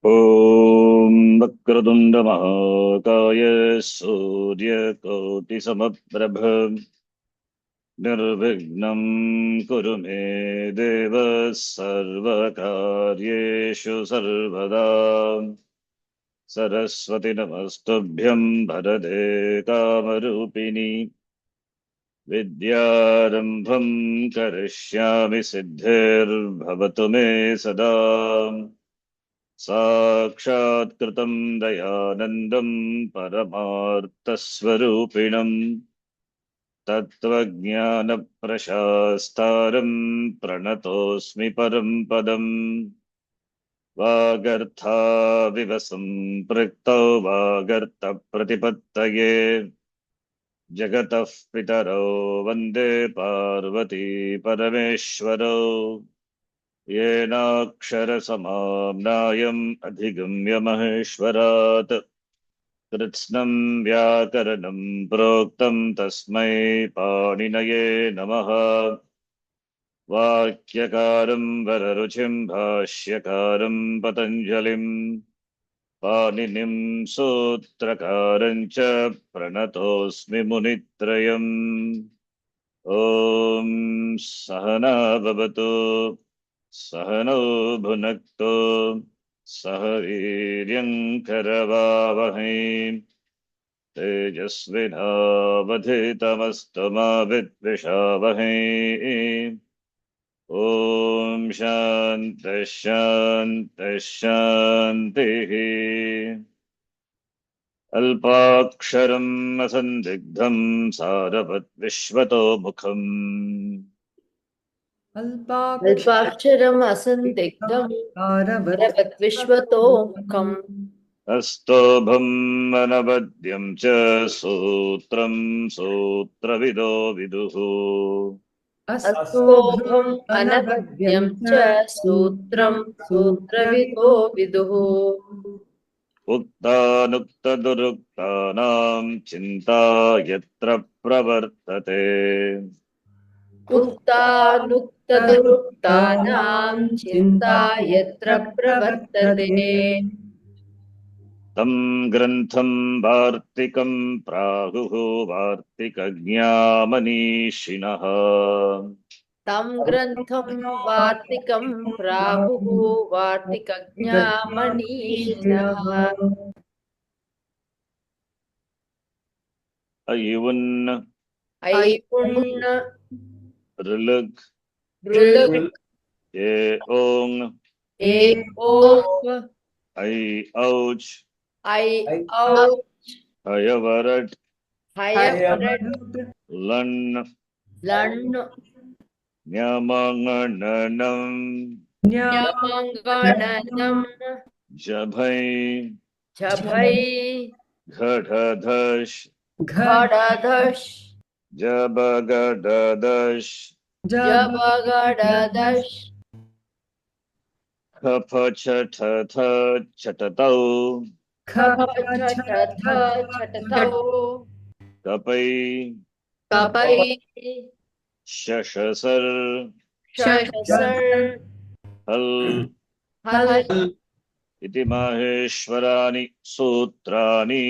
ॐ वक्रतुण्डमहाकाय सूर्यकोटिसमप्रभ निर्विघ्नं कुरु मे देव सर्वकार्येषु सर्वदा। सरस्वती नमस्तुभ्यं वरदे कामरूपिणि विद्यारम्भं करिष्यामि सिद्धिर्भवतु मे सदा। साक्षात्कृतं दयानन्दं परमार्थस्वरूपिणं तत्त्वज्ञानप्रशास्तारं प्रणतोऽस्मि परं पदम्। वागर्थाविव सम्पृक्तौ वागर्थप्रतिपत्तये जगतः पितरौ वन्दे पार्वती परमेश्वरौ। येनाक्षरसमाम्नायम् अधिगम्य महेश्वरात् कृत्स्नं व्याकरणं प्रोक्तं तस्मै पाणिनये नमः। वाक्यकारं वररुचिं भाष्यकारं पतञ्जलिं पाणिनिं सूत्रकारं च प्रणतोऽस्मि मुनित्रयम्। ॐ सहना भवतु सहनौ भुनक्तु सह वीर्यङ्करवावहै तेजस्विनावधितमस्तु मा विद्विषावहै। ॐ शान्तिः शान्तिः शान्तिः। अल्पाक्षरम् असन्दिग्धं सारवत् मुखम् अल्पाक्षरम् असन्दिग्धम् सारवत् अस्तोभम् अनवद्यं च सूत्रं सूत्रविदो विदुः। अस्तोभम् अनवद्यं च सूत्रं सूत्रविदो विदुः। उक्तानुक्तदुरुक्तानां चिन्ता यत्र प्रवर्तते उक्तानुक्तदुरुक्तानां चिन्ता यत्र प्रवर्तते तं ग्रन्थं वार्तिकं प्राहुः वार्तिकज्ञामनीषिणः। तं ग्रन्थं वार्तिकं प्राहुः वार्तिकज्ञामनीषिणः। अयुन् ऐपुण् ऋलुग् ऋलुग् ए ओङ् ओप् ऐ औच् ऐ औच् हयवरट् हयवरट् लन् लण् न्यमङ्गणनं ञमङ्गणनं जभै झभै घढधश् घडधश् जबगडदश् जबगडदश् खफछठथ छटतौ खपछठथ छटतौ कपै कपै शशसर् शशसर् हल् हल् इति माहेश्वराणि सूत्राणि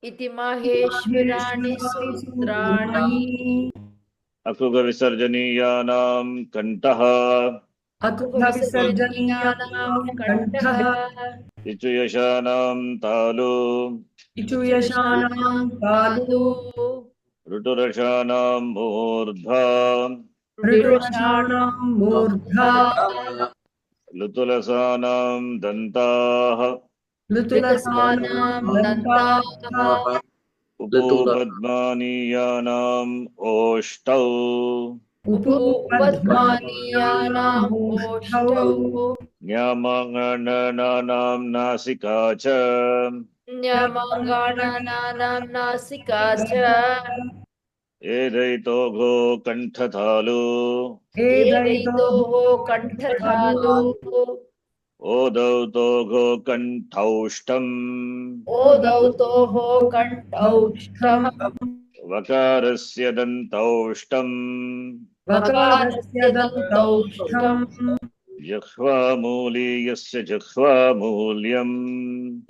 इति माहेश्वराणि सूत्राणि अकुगविसर्जनीयानां कण्ठः अकुभविसर्जनीयानां कण्ठः इचुयशानां तालु इचुयशानां तालु ऋटुरषाणां मूर्धा ऋटुरषाणां मूर्धा लुतुलसानां दन्ताः लुतुलसानां दन्ताः उपोपद्मानीयानाम् ओष्ठौ उपपद्मानीयानाम् ओष्ठौ न्यामङ्गणनानां नासिका च न्यमङ्गणनानां नासिका च एदैतोघो कण्ठतालु एदैतोः कण्ठतालु ओदौ तोघो कण्ठौष्ठम् ओदौ तोः कण्ठौष्ठम् वकारस्य दन्तौष्ठम् वकारस्य दन्तौष्ठम् जिह्वामूलीयस्य जिह्वामूल्यम्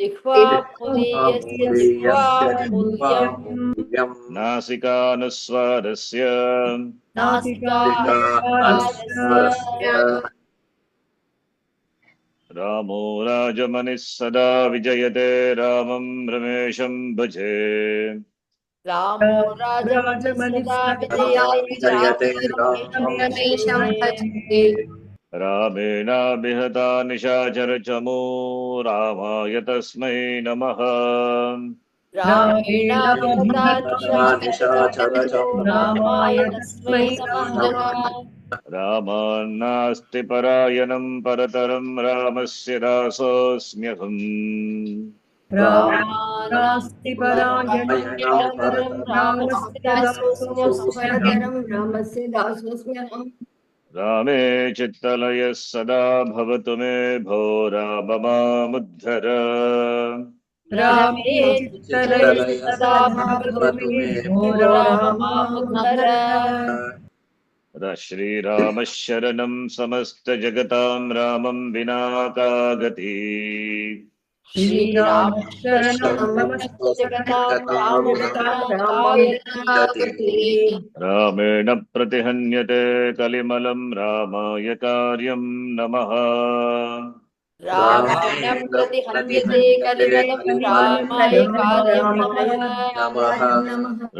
जिह्वामूलीयस्य मूलीयस्य जिह्वामूल्यम् जिह्वामूल्यम् नासिकानुस्वारस्य नासिकानुस्वारस्य रामो राजमनिः सदा विजयते रामं रमेशं भजे रामो राजमनिः सदा विजयते रामं रमेशं भजे रामेणाभिहता निशाचरचमो रामाय तस्मै नमः रामेण विहता निशाचरचमो रामाय तस्मै नमः रामान्नास्ति परायणं परतरं रामस्य दासोऽस्म्यहम् रामानास्ति परायणं परतरं रामस्य दासोऽस्म्यहम् रामे चित्तलयः सदा भवतु मे भो राम मामुद्धर रामे चित्तलयः सदा भवतु मे भो राम मामुद्धर श्रीरामः शरणं समस्तजगतां रामं विना का गति श्रीराम शरणं समस्तजगतां रामेण प्रतिहन्यते कलिमलं रामाय कार्यं नमः रामेण प्रतिहन्यते कलिमलं रामाय कार्यं नमः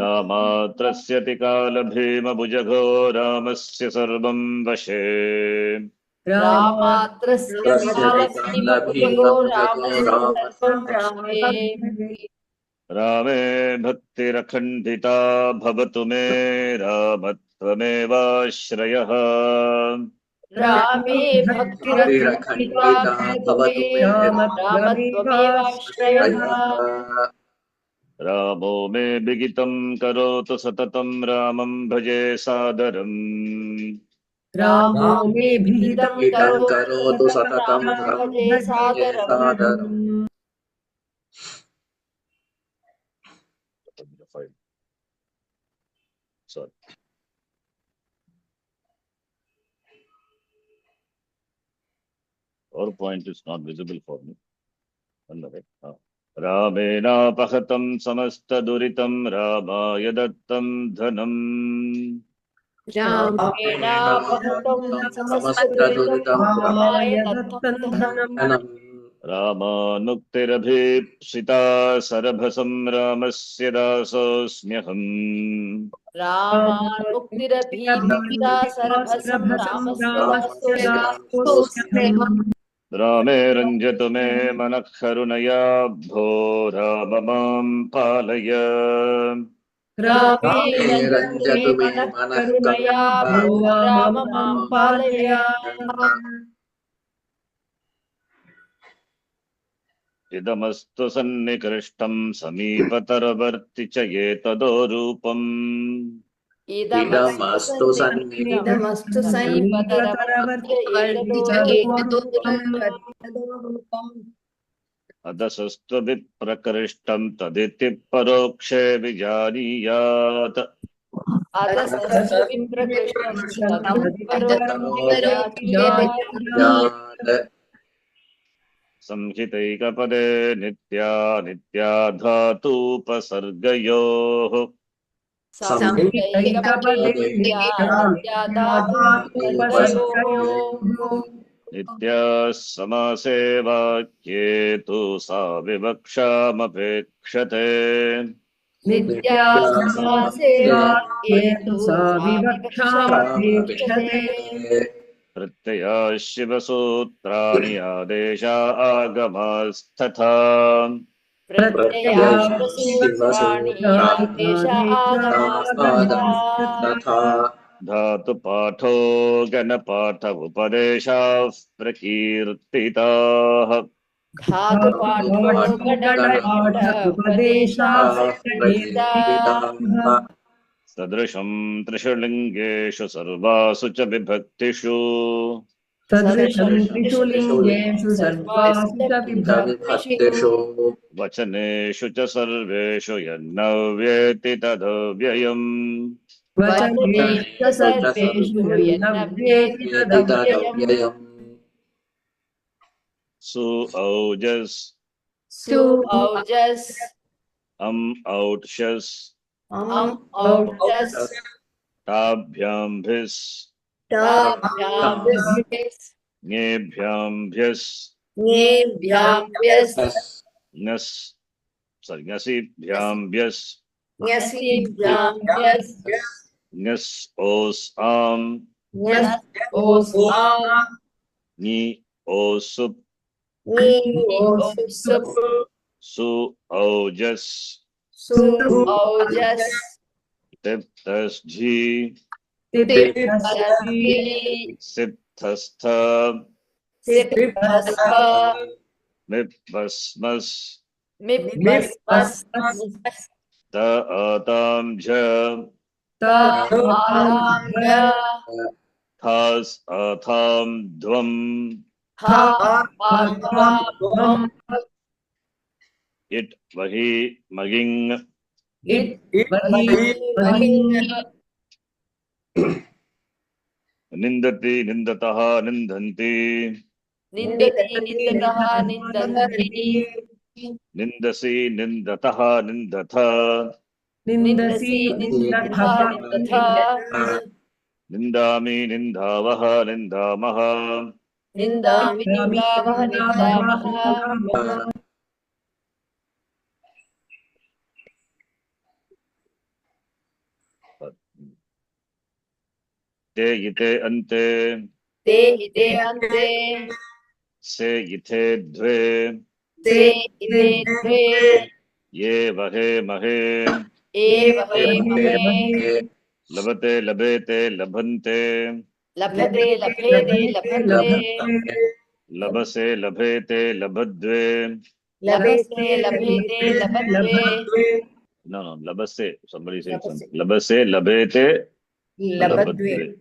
रामात्रस्यति कालभीमभुजगो रामस्य सर्वं वशे रामात्रस्य कालभीमभुजगो रामस्य सर्वं वशे रामे भक्तिरखण्डिता भवतु मे रामत्वमेवाश्रयः रामे भक्तिरखण्डिता भवतु मे रामत्वमेवाश्रयः रामो मे विगितं करोतु सततं रामं भजे सादरम् रामो मे विहितं करोतु सततं रामं भजे सादरम् Sorry. PowerPoint is not visible for me. रामेणापहतं समस्तदुरितं रामाय दत्तं धनम् रामेणापहतं समस्तदुरितं रामाय दत्तं धनम् रामानुक्तिरभीप्सिता सरभसं रामस्य दासोऽस्म्यहम् रामानुक्तिरभीप्सिता सरभसं रामस्य दासोऽस्म्यहम् रामे रञ्जतु मे मनः करुणया भो राम मां पालय रामे रञ्जतु मे मनः करुणया भो राम मां पालय इदमस्तु सन्निकृष्टं समीपतरवर्ति च एतदोरूपम् इदमस्तु अदसस्तु विप्रकृष्टं तदिति परोक्षे विजानीयात् संहितैकपदे नित्या नित्या धातूपसर्गयोः नित्याः समासे वाक्ये तु सा विवक्षामपेक्षते प्रत्यया शिवसूत्राणि आदेशा आगमास्तथा धातुपाठो गणपाठ उपदेशाः प्रकीर्तिताः सदृशं त्रिषु लिङ्गेषु सर्वासु च विभक्तिषु वचनेषु च सर्वेषु यन्न व्येति तदव्ययम् Su aujas. Su aujas. Outshas. Aujas. Tabhyambhis. Tabhyambhis. Nebhyambhyas. Nebhyambhyas. Nas. Sorry, Nasibhyambhyas. Nyasibhyambhyas. Nas osam. Nyas osam. Ni osup. Ni osup. Su aujas. Su aujas. Tiptasjhi. Tiptasthi. Sipthastha. Sipthastha. Mipasmas. Mipasmas. Ta atamjha. Tahamya. Thas atham dvam. Thavam. It vahi maging. Vahing. Nindati nindataha nindanti. Nindati nindataha nindanti. Nindasi nindataha nindatha. Nindasi nindataha nindatha. Nindami nindavaha nindamaha. Nindami nindavaha nindamaha. Te yite ante. Te ite ante. Se yite dve. Te ite dve. Ye vahe mahe. Eva he mahe. Labate labete labhante. Labhate labhete labhante. Labase labhete labhadve. Labhate labhete labhate. No, labase. Somebody said something. Labase labete labhadve.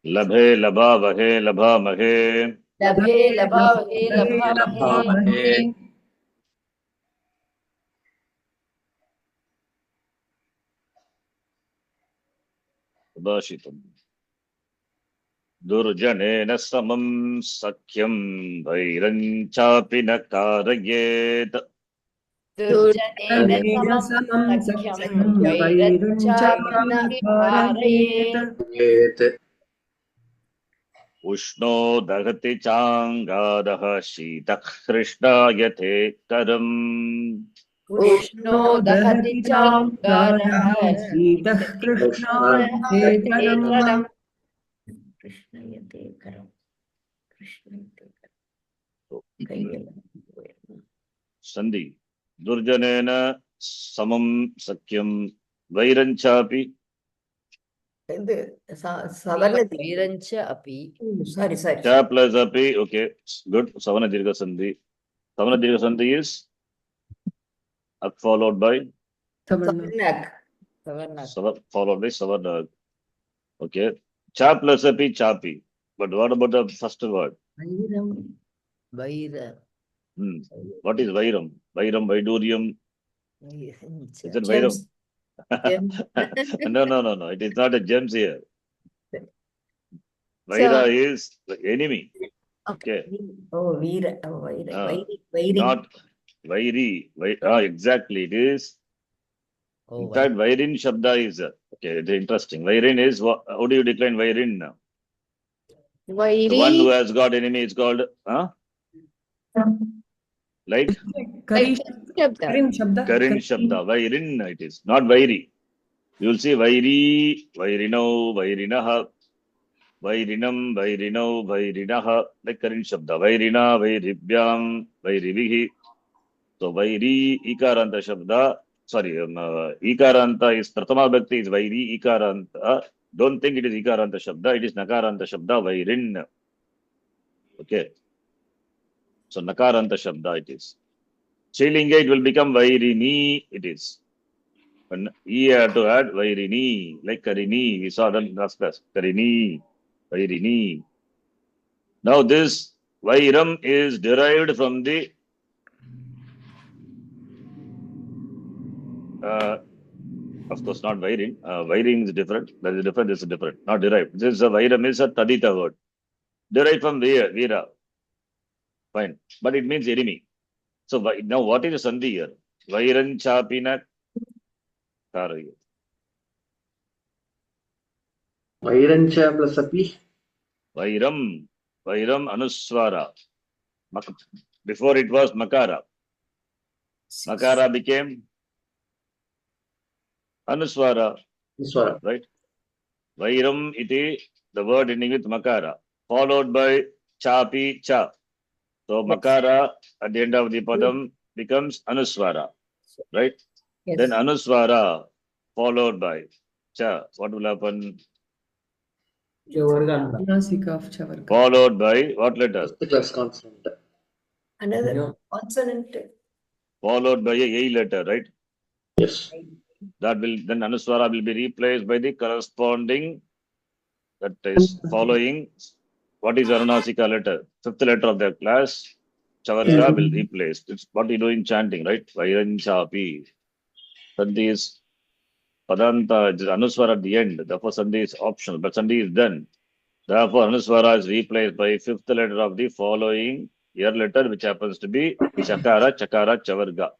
Labhe labha vahe labha mahe. Labhe labhavahe labhavahe. Subhashitam. Durjanena samam sakyam vairanchapi na karayet. Durjanena samam sakyam vairacchapina कारयेत्. Ushno dagati changadaha shitah krishnayate karam. Ushno dahati changarah शीतः कृष्णायते Karam karam. Sandhi. Durjanena samam sakyam vairanchapi. Virancha api. Sorry. Cha plus api. Okay, good. Savana dirgha sandhi. Savana dirgha sandhi is ak followed by Savarnak. followed by savarnag. Okay. Cha plus api chapi. But what about the first word? Vaira. What is Vairam? Vairam, Vaidurium. Is it Vairam? No. It is not a gems here. Vaira is the enemy. Okay. Oh, Veera. Oh, Vaira. Not Vairi. Exactly. It is. In fact, Vairin Shabda is. Okay, it's interesting. Vairin is. How do you decline Vairin now? The one who has got enemy is called. Like? Karin Shabda. Karin Shabda. Vairin it is. Not Vairi. You will see Vairi, Vairino, Vairinaha, Vairinam, Vairino, Vairinaha, like Karin Shabda. Vairina, Vairibhyam, Vairivihi. So Vairi, Ikaranta Shabda. Sorry, Ikaranta is Pratama Bhakti is Vairi, Ikaranta. Don't think it is Ikaranta Shabda, it is Nakaranta Shabda, Vairin. Okay. So Nakaranta Shabda it is. Strilinga it will become Vairini, it is. When you have to add Vairini, like Karini, we saw that last class. Karini, Vairini. Now this Vairam is derived from the of course not Vairin. Vairin is different. That is different. This is different. Not derived. This is a Vairam is a Tadita word. Derived from Veera. Fine. But it means enemy. So now what is the sandhi here? Vairan chapina karayet. Vairancha plus api. Vairam anuswara. Before it was makara. Makara became anuswara. Swara. Right? Vairam iti, the word ending with makara, followed by chapi cha. So makara at the end of the padam becomes anuswara. Right? Yes. Then anuswara followed by cha. What will happen? Nasika of Chavarga. Followed by what letter? First class consonant. Another consonant. Followed by a letter, right? Yes. That will then anuswara will be replaced by the corresponding, that is following. What is Anunasika letter? Fifth letter of the class. Chavarga will replace. It's what you do in chanting, right? Vairan chapi. Sandhi is padanta, anuswara at the end. Therefore, sandhi is optional, but sandhi is done. Therefore, anuswara is replaced by fifth letter of the following year letter, which happens to be chakara, chavarga.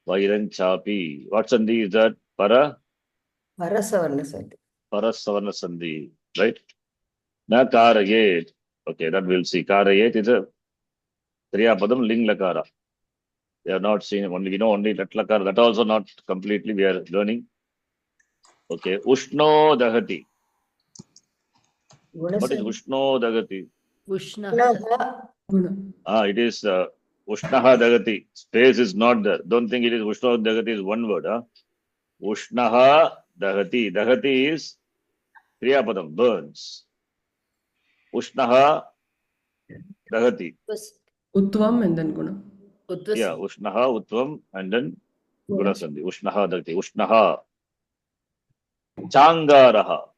Vairan chapi. What sandhi is that? Parasavarna sandhi. Parasavarna sandhi, right? Na karayet. Okay, that we'll see. Karayet is a Kriyapadam ling lakara. We have not seen only, we know only lat lakara. That also not completely we are learning. Okay, Ushno Dahati. What is Ushno Dagati? Ushnaha. Guna. It is Ushnaha Dagati. Space is not there. Don't think it is Ushno Dagati is one word. Ushnaha Dahati. Dahati is Kriyapadam, burns. Ushnaha Dahati. Utvam and then Guna. Yeah, Ushnaha, Utvam, and then Guna Sandhi. Ushnaha Dagati. Ushnaha. Changaraha.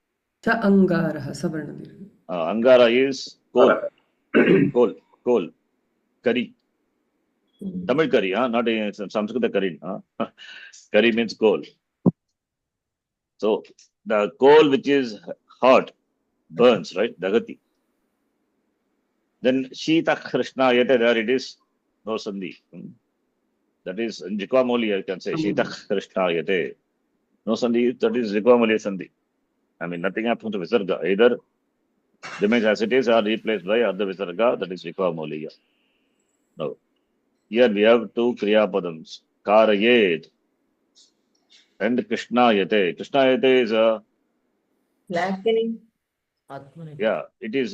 Cha Angaraha Savarna Dirgha. Angara is coal. Coal. Curry. Tamil curry, not in Sanskrit curry. Curry means coal. So the coal which is hot burns, right? Dagati. Then Shita Krishna Yate, there it is no sandhi. That is in Jikwamoli, I can say Shita Krishna Yate. No sandhi, that is Jikwamoli sandhi. I mean, nothing happens to Visarga. Either remains as it is or replaced by other Visarga, that is Jikwamoli. Now, here we have two Kriya Padams. Karayet and Krishna Yate. Krishna Yate is a Blackening. it is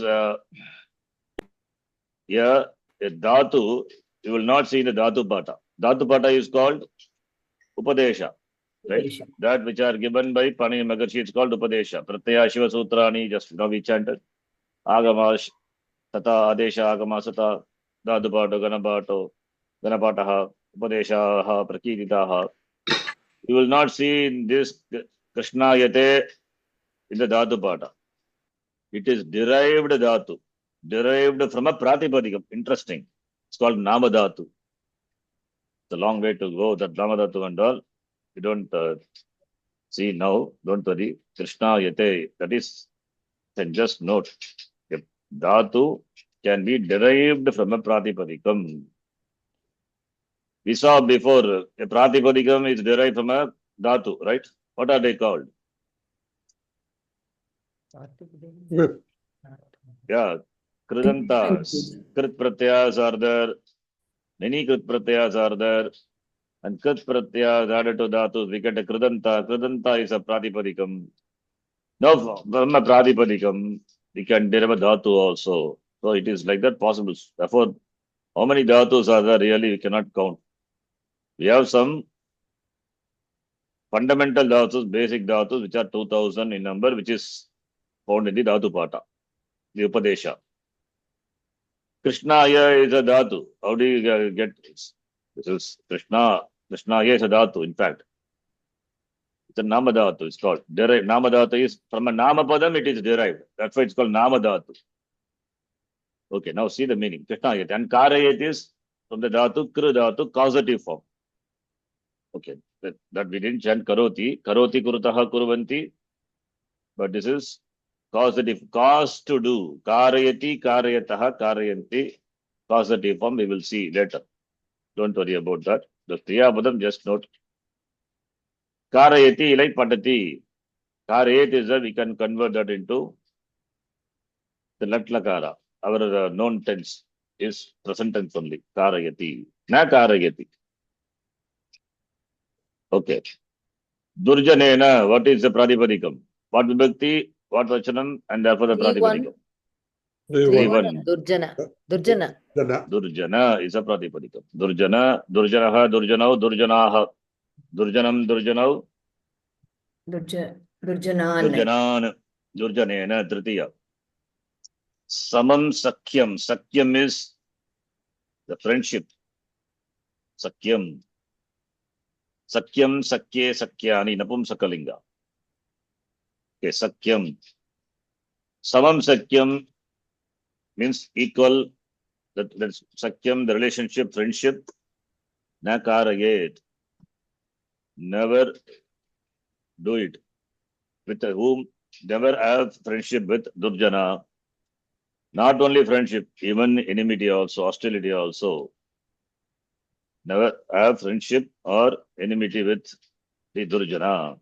here a dhatu. You will not see in the dhatu pata. Dhatu pata is called Upadesha, right? That which are given by Panini Maharshi, it's called Upadesha. Pratyaya Shiva Sutrani, just now we chanted. Agama Sata, Adesha, Agama Sata, Dhatu Pato, Ganapato, Ganapataha, Upadeshaha, Prakiritaha. You will not see in this Krishna Yate in the Dhatu Pata. It is derived Dhatu, derived from a Pratipadikam. Interesting. It's called Namadhatu. It's a long way to go, that Namadhatu and all. You don't see now, don't worry. Krishna Yate, that is, then just note. If Dhatu can be derived from a Pratipadikam. We saw before, a Pratipadikam is derived from a Dhatu, right? What are they called? Yeah, Kridantas. Krit Pratyas are there. Many Krit Pratyas are there. And Krit Pratyas added to Dhatus, we get a Kridanta. Kridanta is a Pratipadikam. Now, from a Pratipadikam, we can derive a Dhatu also. So it is like that possible. Therefore, how many Dhatus are there really we cannot count. We have some fundamental Dhatus, basic Dhatus, which are 2000 in number, which is found in the Dhatu Pata, the Upadesha. Krishnaya is a Dhatu. How do you get this? This is Krishna. Krishnaya is a Dhatu, in fact. It's a Namadhatu, it's called. Namadhatu is from a Namapadam, it is derived. That's why it's called Namadhatu. Okay, now see the meaning. Krishnayat. And Karayat is from the Dhatu, Kru Dhatu, causative form. Okay, that we didn't chant Karoti. Karoti Kurutaha Kurvanti. But this is causative. Cause to do. Karayati, Karayataha, Karayanti. causative form we will see later. Don't worry about that. The Kriyapadam, just note. Karayati like patati. Karayat is that we can convert that into the Latlakara. Our known tense is present tense only. Karayati. Na karayati. Okay. Durjanena, what is the Pradipadikam? What Vibhakti, what Vachanam, and therefore the Pradipadikam? 3-1. Durjana. Durjana. Durjana is a Pradipadikam. Durjana, Durjanaha, Durjanau, Durjanaha. Durjanam, Durjanau, Durjanan. Durjanan, Durjanena, Tritiya. Samam Sakyam. Sakyam is the friendship. Sakyam. Sakyam, Sakye, Sakyani, Napumsakalinga. Okay, Sakyam. Samam Sakyam means equal. That's Sakyam, the relationship, friendship. Na karayet. Never do it. With whom? Never have friendship with Durjana. Not only friendship, even enmity also, hostility also. Never have friendship or enmity with the Durjana.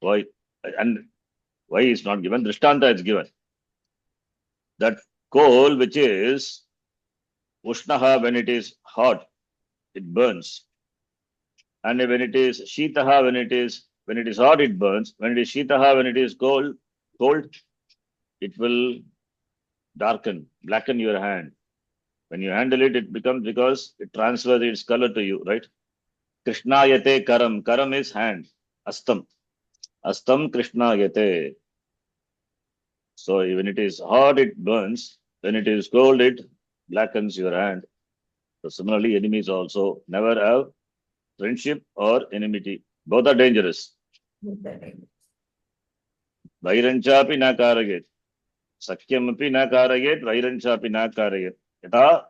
Why? And why is not given? Drishtanta is given. That coal which is Ushnaha, when it is hot, it burns. And when it is Shitaha, when it is hot, it burns. When it is Shitaha, when it is cold, it will darken, blacken your hand. When you handle it, it becomes, because it transfers its color to you, right? Krishnayate karam. Karam is hand. Astam. Astam Krishnayate. So when it is hot, it burns. When it is cold, it blackens your hand. So similarly, enemies also never have friendship or enmity. Both are dangerous. Vairanchapi na karayet. Sakyamapi na karayet. Vairanchapi na karayet. Yata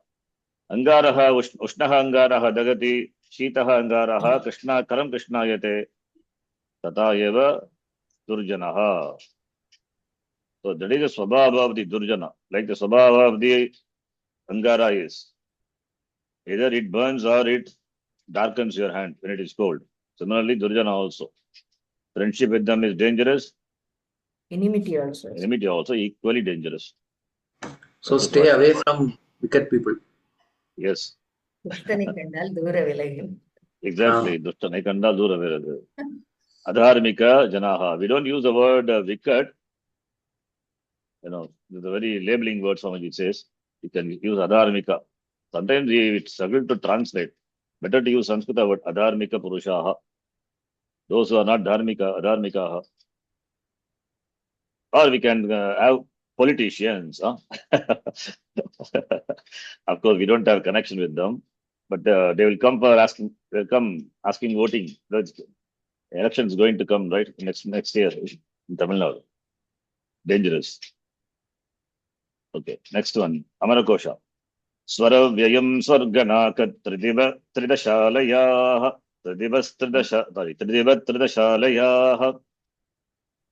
angaraha ushnaha angaraha dagati shitaha angaraha krishna karam krishnayate tata eva durjanaha. So that is the swabhava of the durjana, like the swabhava of the angara is. Either it burns or it darkens your hand when it is cold. Similarly, durjana also. Friendship with them is dangerous. Enmity also. Enmity also equally dangerous. So stay away from wicked people. Yes. Dushtanai kandal dura vilagil. Exactly. Dushtanai kandal dura vilagil. Adharmika janaha. We don't use the word wicked. It's a very labeling word, Swamiji says. You can use adharmika. Sometimes we struggle to translate. Better to use Sanskrit word adharmika purushaha. Those who are not dharmika, adharmikaha. Or we can have politicians. Huh? Of course, we don't have connection with them, but they will come for asking. They'll come asking voting. The election is going to come right next year in Tamil Nadu. Dangerous. Okay, next one. Amarakosha. Swara Vyayam Swarganakat Tridashalayaha. Tridivastridashalayaha.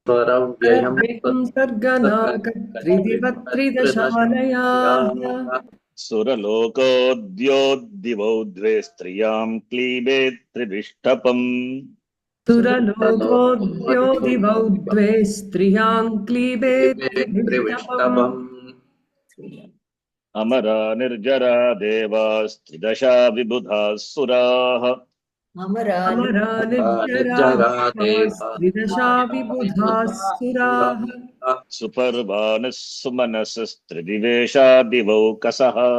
Vyayam sarganakat tridivastridashalayah. Suralokodyoddivau dve striyam klibet tribishtapam. Suralokodyoddivau dve striyam klibet tribishtapam. Amara nirjara devas tridasha vibudha suraha. Amara Nirjara tridasha vibudha suraha. Suparvanas sumanasas tridivesha divau kasaha.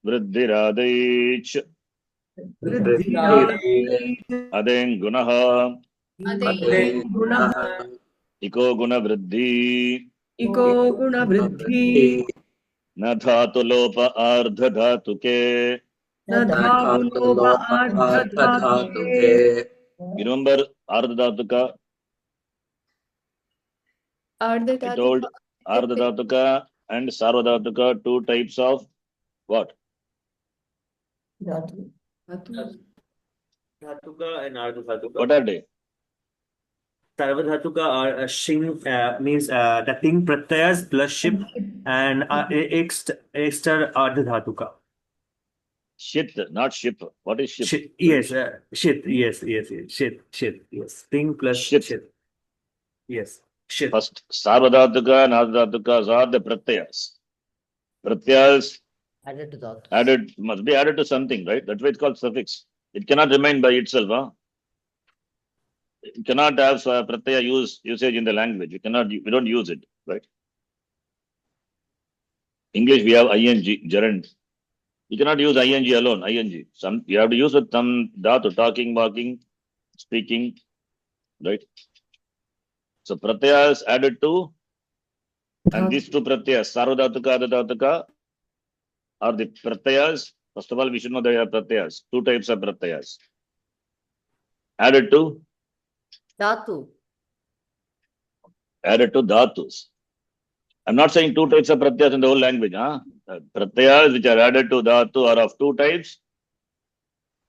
Vriddhiradich adengunaha iko guna vriddhi na dhatu lopa ardha dhatuke. You remember ardha dhatuka? I told ardha dhatuka and sarva dhatuka, two types of what? Dhatu. What are they? Sarvadhatuka or shing means the ting pratyas plus ship and extra ardhadhatuka. Shit, not ship. What is ship? Shit, yes, shit, yes, shit, yes. Ting plus Shit. shit. Yes, shit. First, Sarvadhatuka and Ardhadhatukas are the pratyas. Pratyas Added to that. must be added to something, right? That's why it's called suffix. It cannot remain by itself. Huh? You cannot have pratyaya usage in the language. We don't use it, right? English, we have ing, gerund. You cannot use ing alone, ing. You have to use with some dhatu, talking, walking, speaking, right? So pratyaya is added to, and these two pratyayas, sarvadhatuka, adhadhatuka, are the pratyayas. First of all, we should know there are pratyayas. Two types of pratyayas. Added to Dhatu. dhatus. I'm not saying two types of pratyayas in the whole language. Pratyayas which are added to dhatu are of two types,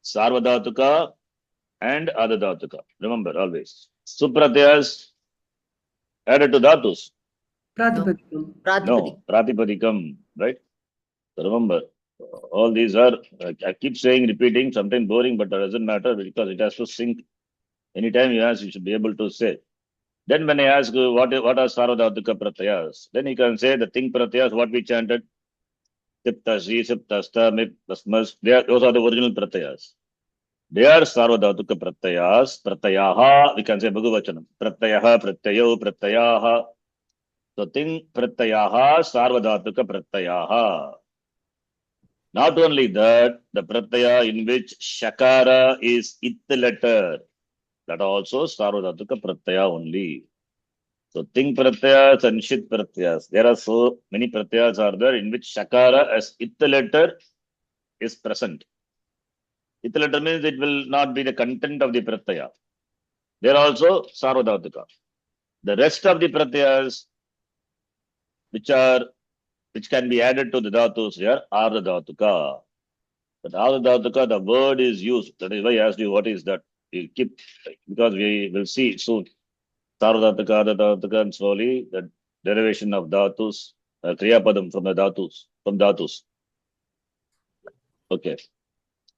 sarvadhatuka and adhadhatuka. Remember always. Supratyayas added to dhatus. Pratipadikam. No, pratipadikam, right? So remember, all these are, I keep saying, repeating, sometimes boring, but that doesn't matter because it has to sink. Anytime you ask, you should be able to say. Then when I ask you, what are sarvadhatuka pratyayas? Then you can say the ting pratyayas, what we chanted. Tiptasi, siptasta, mip, tasmas, those are the original pratyayas. They are sarvadhatuka pratyayas, pratyaha, we can say bhagavachanam. Pratyaha, pratyayo, pratyaha. So ting pratyaha, sarvadhatuka pratyaha. Not only that, the pratyaya in which shakara is it letter, that also sarvadhatuka pratyaya only. So ting pratyayas and shit pratyayas. There are so many pratyayas are there in which shakara as it letter is present. It letter means it will not be the content of the pratyaya. There are also sarvadhatuka. The rest of the pratyayas which can be added to the dhatus here are the dhatuka. But ardhadhatuka, the word is used. That is why I asked you what is that. You keep, because we will see soon. Sarvadhatuka, ardhadhatuka, and slowly the derivation of dhatus, kriyapadam from the dhatus. Okay.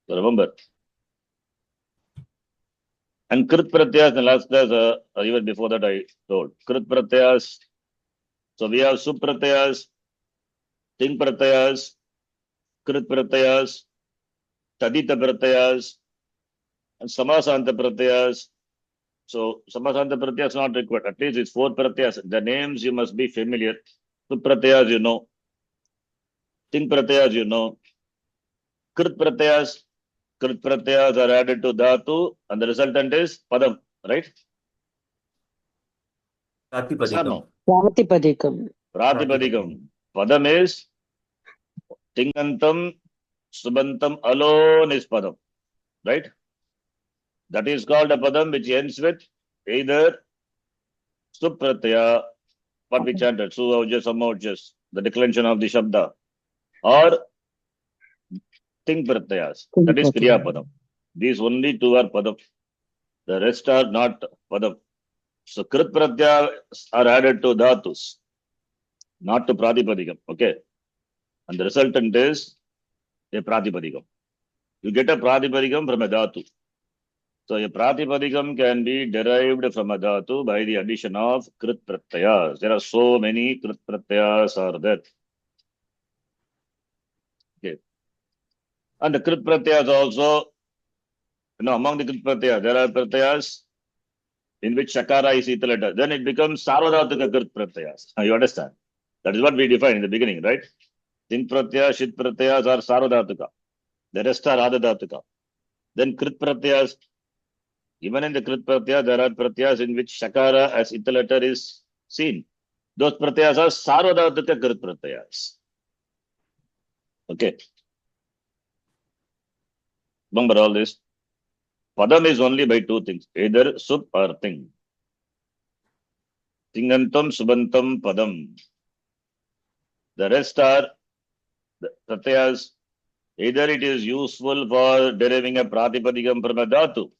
So remember. And krit pratyas, the last class, even before that I told. Krit pratyas. So we have sup pratyas, ting pratyas, krit pratyas, tadita pratyas, and samasanta pratyas. So samasanta pratyas not required. At least it's 4 pratyas. The names you must be familiar. Sup pratyas you know. Ting pratyas you know. Krit pratyas are added to dhatu, and the resultant is padam, right? Pratipadikam. No? Pratipadikam. Pratipadikam. Padam is tingantam, subantam alone is padam, right? That is called a padam which ends with either supratyaya, what we chanted, su-aujas, sam-aujas, the declension of the shabda, or ting pratyayas. That is kriya padam. These only two are padam. The rest are not padam. So krit pratyayas are added to dhatus, not to pratipadikam. Okay. And the resultant is a pratipadikam. You get a pratipadikam from a dhatu. So a pratipadikam can be derived from a dhatu by the addition of krit pratyayas. There are so many krit pratyayas are there. Okay. And the krit pratyayas also, among the krit pratyayas, there are pratyayas in which shakara is etha letter. Then it becomes sarvadhatuka krit pratyayas. You understand? That is what we defined in the beginning, right? Ting pratyayas, shit pratyayas are sarvadhatuka. The rest are adhadhatuka. Then krit pratyayas, even in the krit pratyayas, there are pratyayas in which shakara as etha letter is seen. Those pratyayas are sarvadhatuka krit pratyayas. Okay. Remember all this. Padam is only by two things, either sup or ting. Tingantam, subantam, padam. The rest are the pratyayas. Either it is useful for deriving a pratipadikam from a dhatu,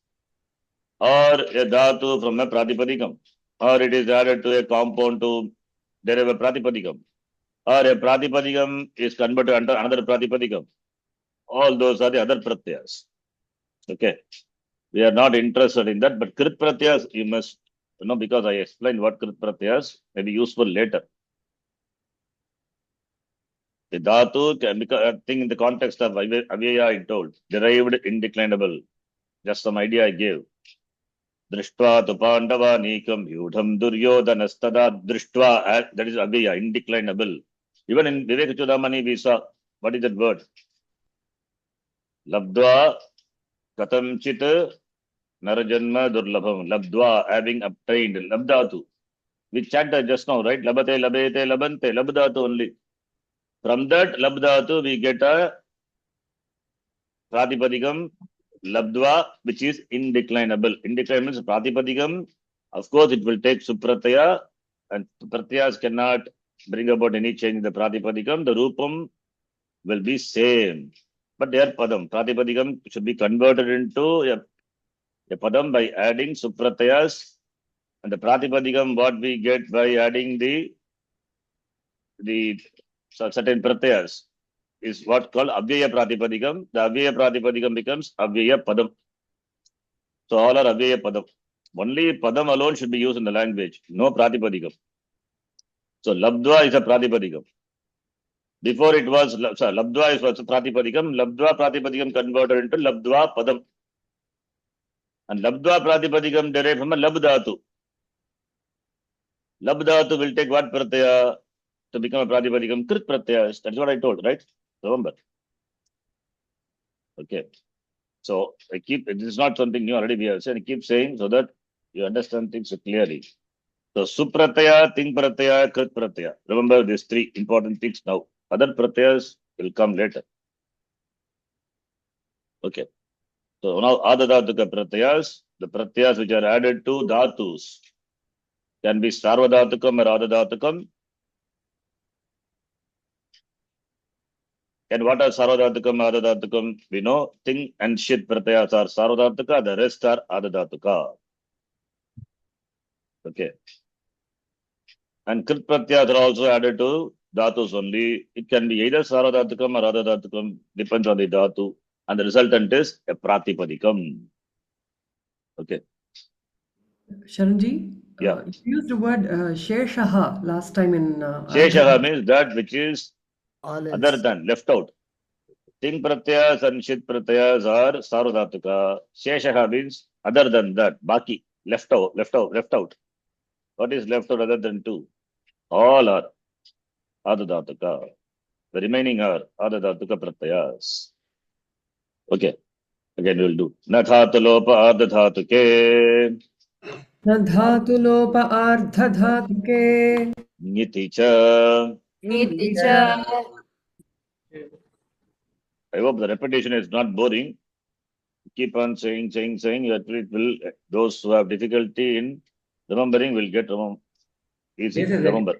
or a dhatu from a pratipadikam, or it is added to a compound to derive a pratipadikam, or a pratipadikam is converted under another pratipadikam. All those are the other pratyas. Okay. We are not interested in that, but krit pratyas you must know, because I explained what krit pratyas may be useful later. The dhatu can become, I think in the context of avyaya I told, derived indeclinable. Just some idea I gave. Drishtva tu pandava nikam yudham duryodanastada drishtva, that is avyaya, indeclinable. Even in Vivek Chudamani we saw, what is that word? Labdva katamchit narajanma durlabham. Labdva, having obtained, labdhatu. We chanted just now, right? Labate, labete, labante, labdhatu only. From that labdhatu we get a pratipadikam labdva, which is indeclinable. Indeclinable means pratipadikam. Of course, it will take suprataya, and pratyas cannot bring about any change in the pratipadikam. The rupam will be same, but they are padam. Pratipadikam should be converted into a padam by adding supratayas, and the pratipadikam what we get by adding the certain pratyas is what called avyaya pratipadikam. The avyaya pratipadikam becomes avyaya padam. So all are avyaya padam. Only padam alone should be used in the language, no pratipadikam. So labdva is a pratipadikam. Before it was, labdva is also pratipadikam. Labdva pratipadikam converted into labdva padam. And labdva pratipadikam derived from a labdhatu. Labdhatu will take what pratyaya to become a pratipadikam? Krit pratyas. That's what I told, right? Remember. Okay. So it is not something new, already we have said. I keep saying so that you understand things clearly. So suprataya, ting pratyaya, krit pratyaya. Remember these three important things now. Other pratyas will come later. Okay. So now adadhatuka pratyas, the pratyas which are added to dhatus, can be sarvadhatukam or adadhatukam. And what are sarvadhatukam, adadhatukam? We know ting and shit pratyas are sarvadhatuka, the rest are adadhatuka. Okay. And krit pratyas are also added to dhatus only. It can be either sarvadhatukam or adadhatukam, depends on the dhatu. And the resultant is a pratipadikam. Okay. Sharanji, Yeah. you used the word Sheshaha last time in Sheshaha means that which is All other else. than, left out. Ting pratyas and shit pratyas are sarvadhatuka. Sheshaha means other than that. Baki, left out. What is left out other than two? All are adadhatuka. The remaining are adadhatuka pratyas. Okay. Again we will do. Nathatulopa adadhatuke. Dhatulopa ardhadhatuke Niti cha. Niti cha. I hope the repetition is not boring. Keep on saying. It will, those who have difficulty in remembering will get easy. This is Remember.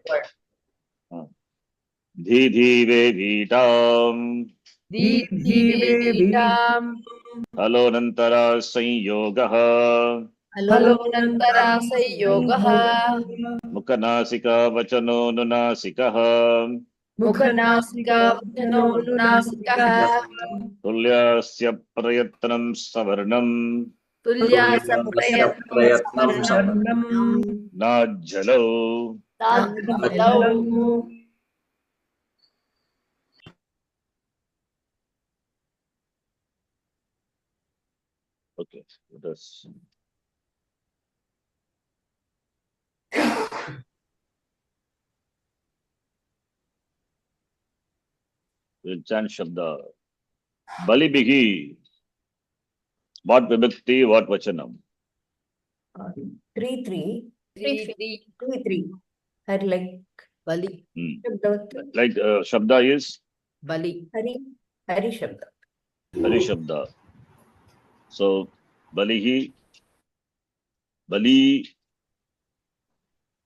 Dhi ve vitam. Didhivevitam. Halo nantara sanyogaha. Halonantara sanyogaha. Mukhanasika vachano nunasikaha. Mukhanasika vachano nunasikaha. Tulyasya prayatnam savarnam. Tulyasa prayatnam savarnam. Najjalo. Tadjalau. Okay, let us. We'll chant Shabda. Bali Bighi. What Vibhakti, what Vachanam? 3-3. 3-3. 3-3. Hari like Bali. Like Shabda is Bali. Hari Shabda. Hari Shabda. So Balihi, Bali,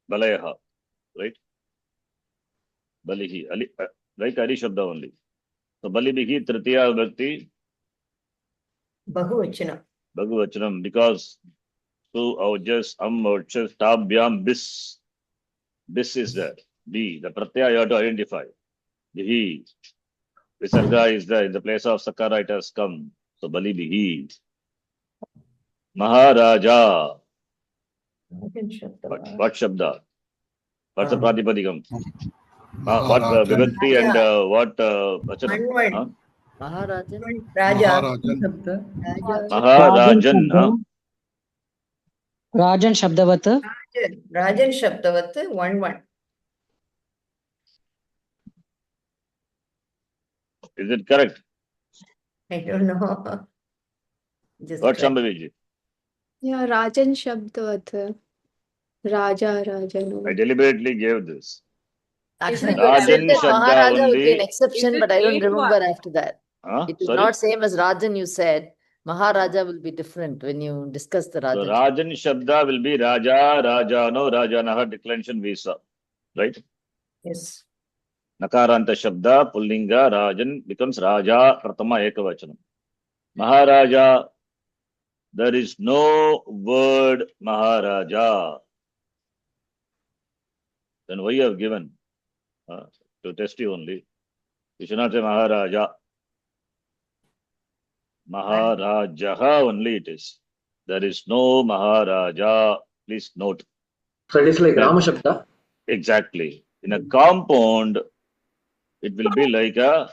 Balayaha, right? Balihi, like Hari Shabda only. So Bali Bighi, Tritiya Vibhakti, Bahuvachanam. Bhagavachanam, because Su, Aujas, Auchas, Tabhyam, Bis. Bis is there. B. The Pratyaya you have to identify. Bihi. Visarga is there. In the place of Sakara it has come. So Bali Bihi. Maharaja. What Shabda? What's the Pratipadikam? What Vibhakti and what Vachanam? One. Maharajan. Raja. Shabda. Maharajan. Rajan Shabdavat. Rajan Shabdavat, 1. Is it correct? I don't know. Just What try. Shambhaviji? Yeah, Rajan Shabdavat. Raja, Rajan. I deliberately gave this. Actually, Isn't you said Rajan that Shabda Maharaja would be an only. exception, but I don't remember after that. It is Sorry? not same as Rajan you said. Maharaja will be different when you discuss the So Rajan. Rajan Shabda will be Raja, Rajano, Rajanaha declension visa. Right? Yes. Nakaranta Shabda, Pullinga, Rajan becomes Raja, Pratama Ekavachanam. Maharaja, there is no word Maharaja. Then why you have given? To test you only. You should not say Maharaja. Maharajaha only it is. There is no Maharaja. Please note. So it is like That- Rama Shabda. Exactly. In a compound, it will be like a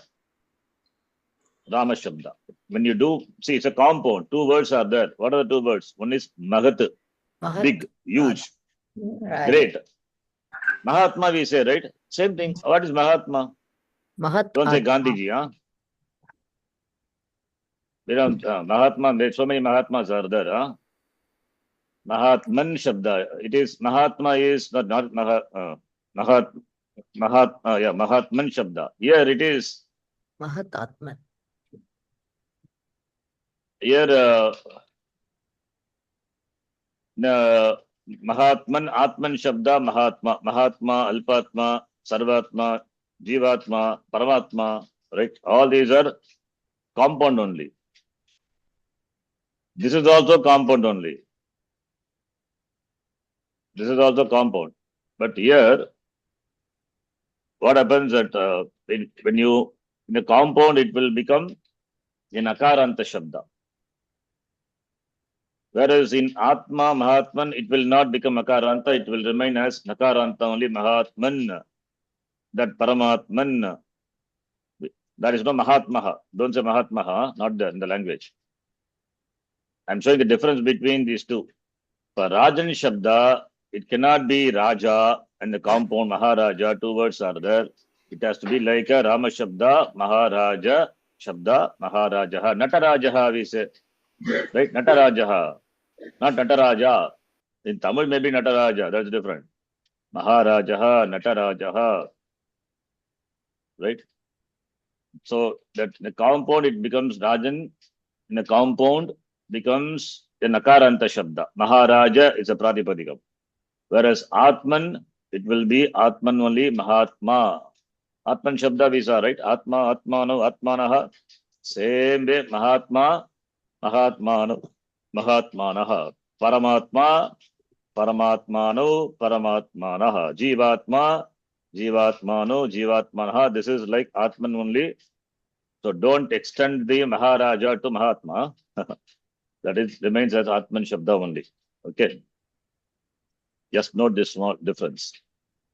Rama Shabda. When you do, see, it's a compound. 2 words are there. What are the 2 words? One is Mahat, Mahat. big, huge, Right. great. Mahatma we say, right? Same thing. What is Mahatma? Mahat. Don't say Atma. Gandhiji, huh? They don't, Mahatma, there's so many Mahatmas are there, huh? Mahatman Shabda. It is, Mahatma is not Mahatman Shabda. Here it is, Mahat Atman. here Mahatman, Atman Shabda, Mahatma, Alpatma, Sarvatma, Jivatma, Paramatma, right? All these are compound only. This is also compound only. This is also compound. But here, what happens that when you, in a compound, it will become in Akaranta Shabda. Whereas in Atma, Mahatman, it will not become Akaranta, it will remain as Nakaranta only, Mahatman. That Paramatman. There is no Mahatmaha. Don't say Mahatmaha, not there in the language. I'm showing the difference between these two. For Rajan Shabda, it cannot be Raja and the compound Maharaja, 2 words are there. It has to be like a Rama Shabda, Maharaja, Shabda, Maharajaha. Natarajaha we say. Right? Natarajaha. Not Nataraja. In Tamil maybe Nataraja, that's different. Maharajaha, Natarajaha. Right? So that the compound it becomes Rajan, in a compound becomes a Nakaranta Shabda. Maharaja is a Pratipadikam. Whereas Atman, it will be Atman only, Mahatma. Atman Shabda we saw, right? Atma, Atmano, Atmanaha. Same way, Mahatma, Mahatmano, Mahatmanaha. Paramatma, Paramatmano, Paramatmanaha. Jivatma, Jivatmano, Jivatmanaha. This is like Atman only. So don't extend the Maharaja to Mahatma. That is remains as Atman Shabda only. Okay. Just note this small difference.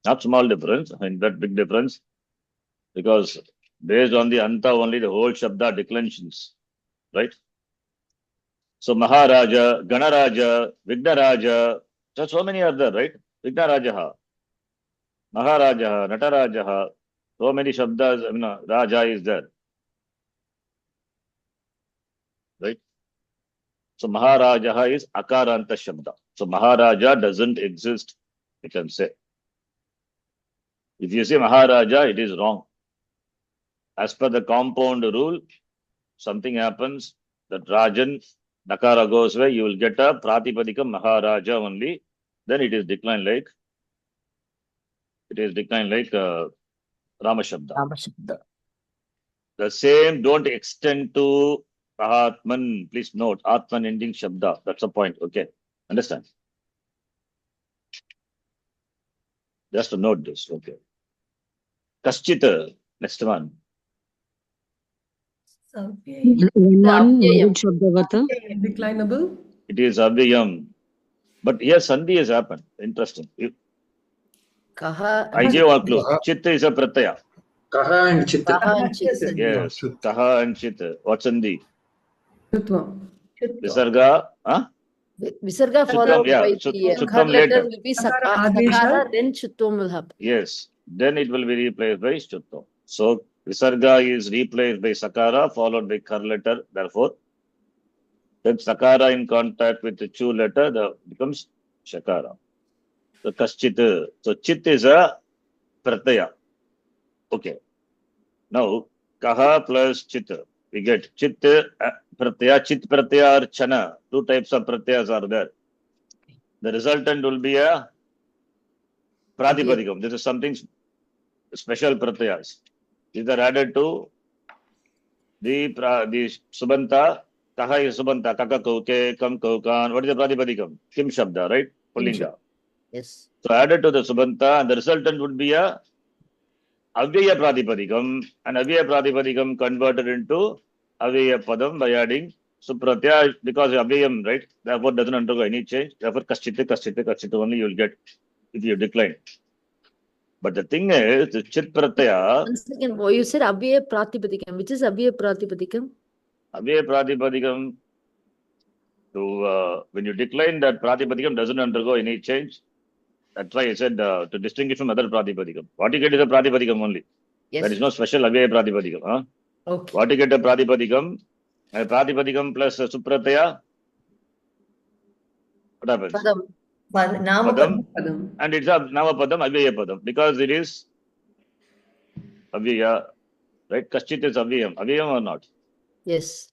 Not small difference, in fact big difference. Because based on the Anta only the whole Shabda declensions. Right? So Maharaja, Ganaraja, Vignaraja, so many are there, right? Vignarajaha, Maharajaha, Natarajaha, so many Shabdas, Raja is there. Right? So Maharajaha is Akaranta Shabda. So Maharaja doesn't exist, you can say. If you say Maharaja, it is wrong. As per the compound rule, something happens, that Rajan, Nakara goes away, you will get a Pratipadika Maharaja only. Then it is declined like Rama Shabda. Rama Shabda. The same don't extend to Mahatman. Please note, Atman ending Shabda. That's the point. Okay. Understand? Just to note this. Okay. Kaschit, next one. One Avyayam. Shabdavata. Declinable. It is Avyayam. But here Sandhi has happened. Interesting. Kaha I and gave one clue. Kaha. Chit is a pratyaya. Kaha and Chit. Kaha and Chit. Yes. Kaha and Chit. What's Sandhi? Chutva. Visarga. Huh? Visarga followed yeah, by Chut- the Chuttam kar letter later. will be Sakara Sakara, Adesha. then Chuttam will happen. Yes. Then it will be replaced by Chuttam. So Visarga is replaced by Sakara followed by kar letter. Therefore, then Sakara in contact with the Chu letter becomes Shakara. So Kaschit. So Chit is a pratyaya. Okay. Now Kaha plus Chit. We get Chit pratyaya, Chit pratyaya or Chana. Two types of pratyayas are there. The resultant will be a Pratipadikam. This is something special pratyayas. These are added to the Subanta. Kaha is Subanta. Kaka Kauke, Kam Kaukan. What is the Pratipadikam? Kim Shabda, right? Pullinga. Yes. So added to the Subanta, and the resultant would be a Avyaya Pratipadikam, and Avyaya Pratipadikam converted into Avyaya Padam by adding Supratyaya, because Avyayam, right? Therefore doesn't undergo any change. Therefore Kaschita only you will get if you decline. But the thing is, the Chit Pratyaya, Once again, you said Abhyaya Pratipadikam. Which is Abhyaya Pratipadikam? Avyaya Pratipadikam, when you decline that Pratipadikam doesn't undergo any change. That's why I said to distinguish from other Pratipadikam. What you get is a Pratipadikam only. Yes. There is no special Avyaya Pratipadikam. Huh? Okay. What you get a Pratipadikam? A Pratipadikam plus a Supratyaya. What happens? Padam. Padam. Padam. And it's a Namapadam, Avyaya Padam. Because it is Avyaya, right? Kaschit is Avyayam. Avyayam or not? Yes.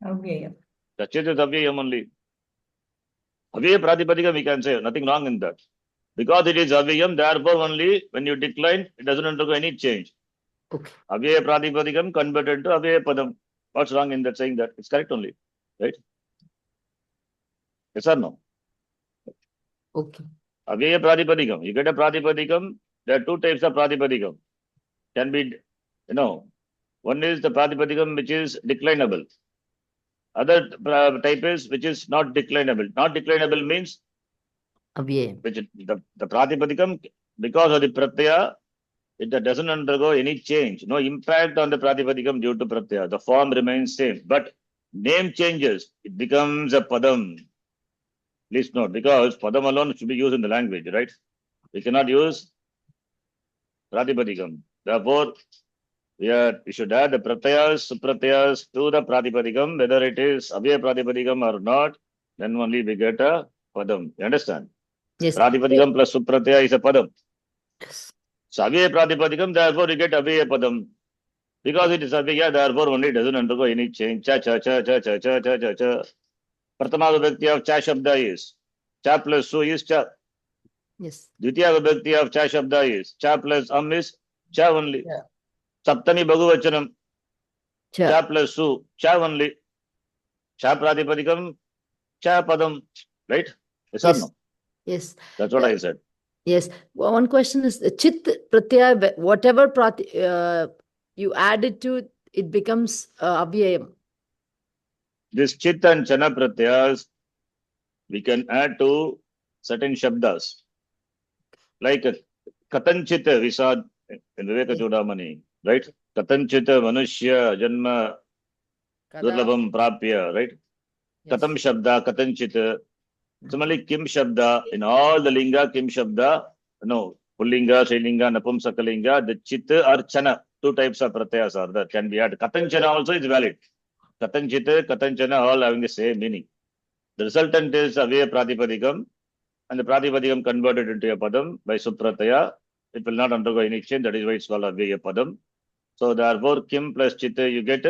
Kaschit is Avyayam only. Avyaya Pratipadikam we can say, nothing wrong in that. Because it is Avyayam, therefore only when you decline, it doesn't undergo any change. Okay. Avyaya Pratipadikam converted to Avyaya Padam. What's wrong in that saying that? It's correct only. Right? Yes or no? Okay. Avyaya Pratipadikam. You get a Pratipadikam, there are two types of Pratipadikam. Can be, one is the Pratipadikam which is declinable. Other type is which is not declinable. Not declinable means Abhyaya. which the Pratipadikam, because of the Pratyaya, it doesn't undergo any change. No impact on the Pratipadikam due to Pratyaya. The form remains same. But name changes. It becomes a Padam. Please note, because Padam alone should be used in the language, right? We cannot use Pratipadikam. Therefore, we should add the Pratyayas, Supratyayas to the Pratipadikam, whether it is Avyaya Pratipadikam or not, then only we get a Padam. You understand? Yes. Pratipadikam plus Supratyaya is a Padam. Yes. So Avyaya Pratipadikam, therefore you get Avyaya Padam. Because it is Avyaya, therefore only it doesn't undergo any change. Cha. Pratama Vibhakti of Cha Shabda is Cha plus Su is Cha. Yes. Dvitiya Vibhakti of Cha Shabda is Cha plus Am is Cha only. Yeah. Saptami Bhagavachanam Cha. Cha plus Su Cha only. Cha Pratipadikam Cha Padam. Right? Yes or Yes. no? Yes. That's what I said. Yes. One question is Chit Pratyaya, whatever you add it to, it becomes Abhyayam. This Chit and Chana Pratyayas we can add to certain Shabdas. Like Katanchit Visad in Viveka Chudamani, right? Katanchit Manushya Janma Durlabham Prapya, right? Yes. Katam Shabda, Katanchit. Similarly, Kim Shabda, in all the Linga, Kim Shabda, Pullinga, Srilinga, Napumsakalinga, the Chit or Chana, two types of pratyayas are there, can be added. Katanchana also is valid. Katanchit, Katanchana, all having the same meaning. The resultant is Avyaya Pratipadikam, and the Pratipadikam converted into a Padam by Supratyaya. It will not undergo any change, that is why it's called Avyaya Padam. So therefore, Kim plus Chitta you get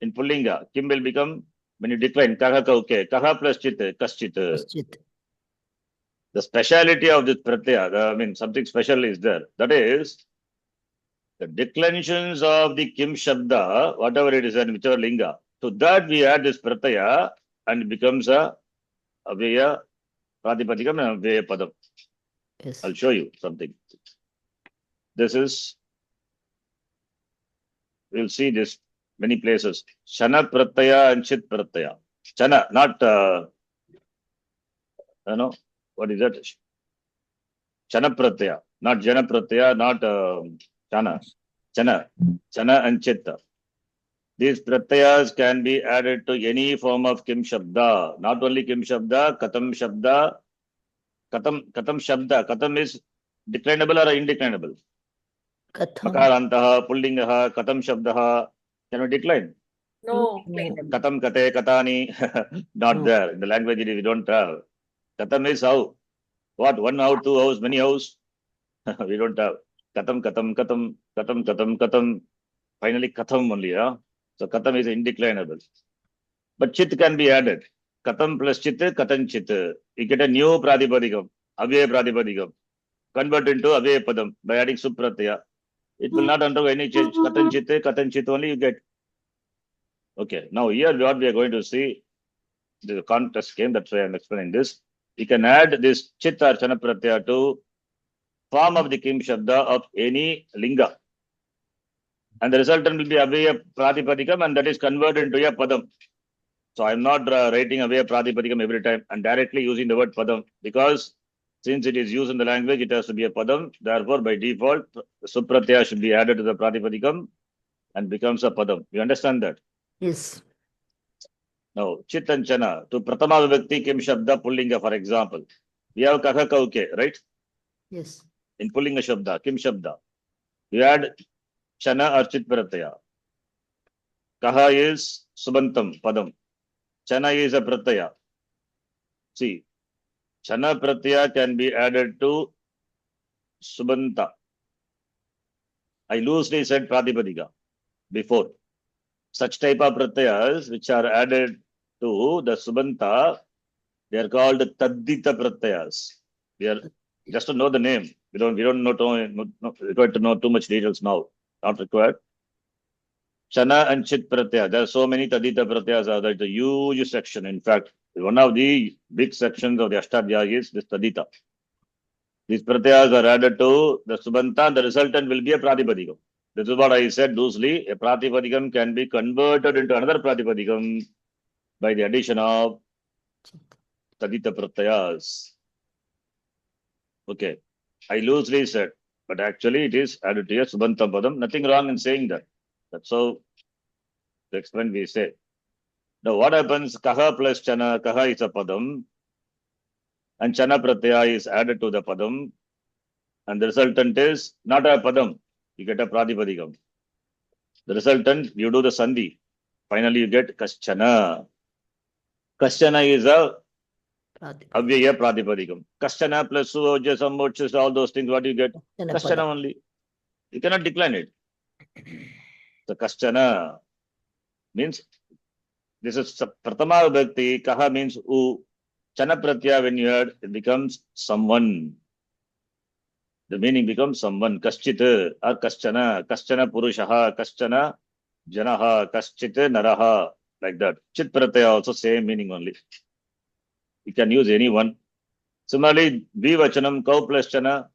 in Pullinga. Kim will become, when you decline, Kaha Kauke, Kaha plus Chitta, Kaschit. Chit. The speciality of this Pratyaya, something special is there. That is, the declensions of the Kim Shabda, whatever it is and whichever Linga, to that we add this Pratyaya and it becomes a Avyaya Pratipadikam and Avyeya Padam. Yes. I'll show you something. This is, we'll see this many places. Chana Pratyaya and Chit Pratyaya. Chana, not, what is that? Chana Pratyaya, not Jana Pratyaya, not Chana. Chana and Chitta. These pratyas can be added to any form of Kim Shabda. Not only Kim Shabda, Katam Shabda. Katam Shabda. Katam is declinable or indeclinable? Katham. Makarantaha, Pullingaha, Katam Shabdaha. Can we decline? No. Katam Kate, Katani. Not No. there. In the language we don't have. Katam is how? What? 1 house, 2 house, many house? We don't have. Katam. Finally, Katham only. So Katam is indeclinable. But Chit can be added. Katam plus Chit, Katan Chit. You get a new Pratipadikam, Avyeya Pratipadikam. Convert into Avyeya Padam by adding Supratyaya. It will not undergo any change. Katan Chit only you get. Okay, now here what we are going to see, the contest came, that's why I am explaining this. You can add this Chit or Chana Pratyaya to form of the Kim Shabda of any Linga. And the resultant will be Avyeya Pratipadikam and that is converted into a Padam. So I am not writing Avyeya Pratipadikam every time and directly using the word Padam because since it is used in the language, it has to be a Padam. Therefore, by default, Supratyaya should be added to the Pratipadikam and becomes a Padam. You understand that? Yes. Now, Chit and Chana, to Pratama Vibhakti Kim Shabda Pullinga, for example. We have Kaha Kauke, right? Yes. In Pullinga Shabda, Kim Shabda. You add Chana or Chit Pratyaya. Kaha is Subantam, Padam. Chana is a Pratyaya. See, Chana Pratyaya can be added to Subanta. I loosely said Pratipadika before. Such type of Pratyayas which are added to the Subanta, they are called Taddita Pratyayas. We are just to know the name. We don't require to know too much details now. Not required. Chana and Chit Pratyaya. There are so many Taddita Pratyayas are there. It's a huge section. In fact, one of the big sections of the Ashtadhyayi is this Taddita. These Pratyayas are added to the Subanta and the resultant will be a Pratipadikam. This is what I said loosely. A Pratipadikam can be converted into another Pratipadikam by the addition of Taddita Pratyayas. Okay. I loosely said, but actually it is added to a Subanta Padam. Nothing wrong in saying that. That's how to explain we say. Now what happens? Kaha plus Chana. Kaha is a Padam. And Chana Pratyaya is added to the Padam. And the resultant is not a Padam. You get a Pratipadikam. The resultant, you do the Sandhi. Finally, you get Kaschana. Kaschana is a Avyeya Pratipadikam. Kaschana plus Suvoja, Sammochas, all those things, what do you get? Kaschana only. You cannot decline it. The Kaschana means, this is Pratama Vibhakti. Kaha means U. Chana Pratyaya, when you add, it becomes someone. The meaning becomes someone. Kaschit or Kaschana. Kaschana Purushaha. Kaschana Janaha. Kaschit Naraha. Like that. Chit Pratyaya also same meaning only. You can use any one. Similarly, Dvivachanam, Kau plus Chana.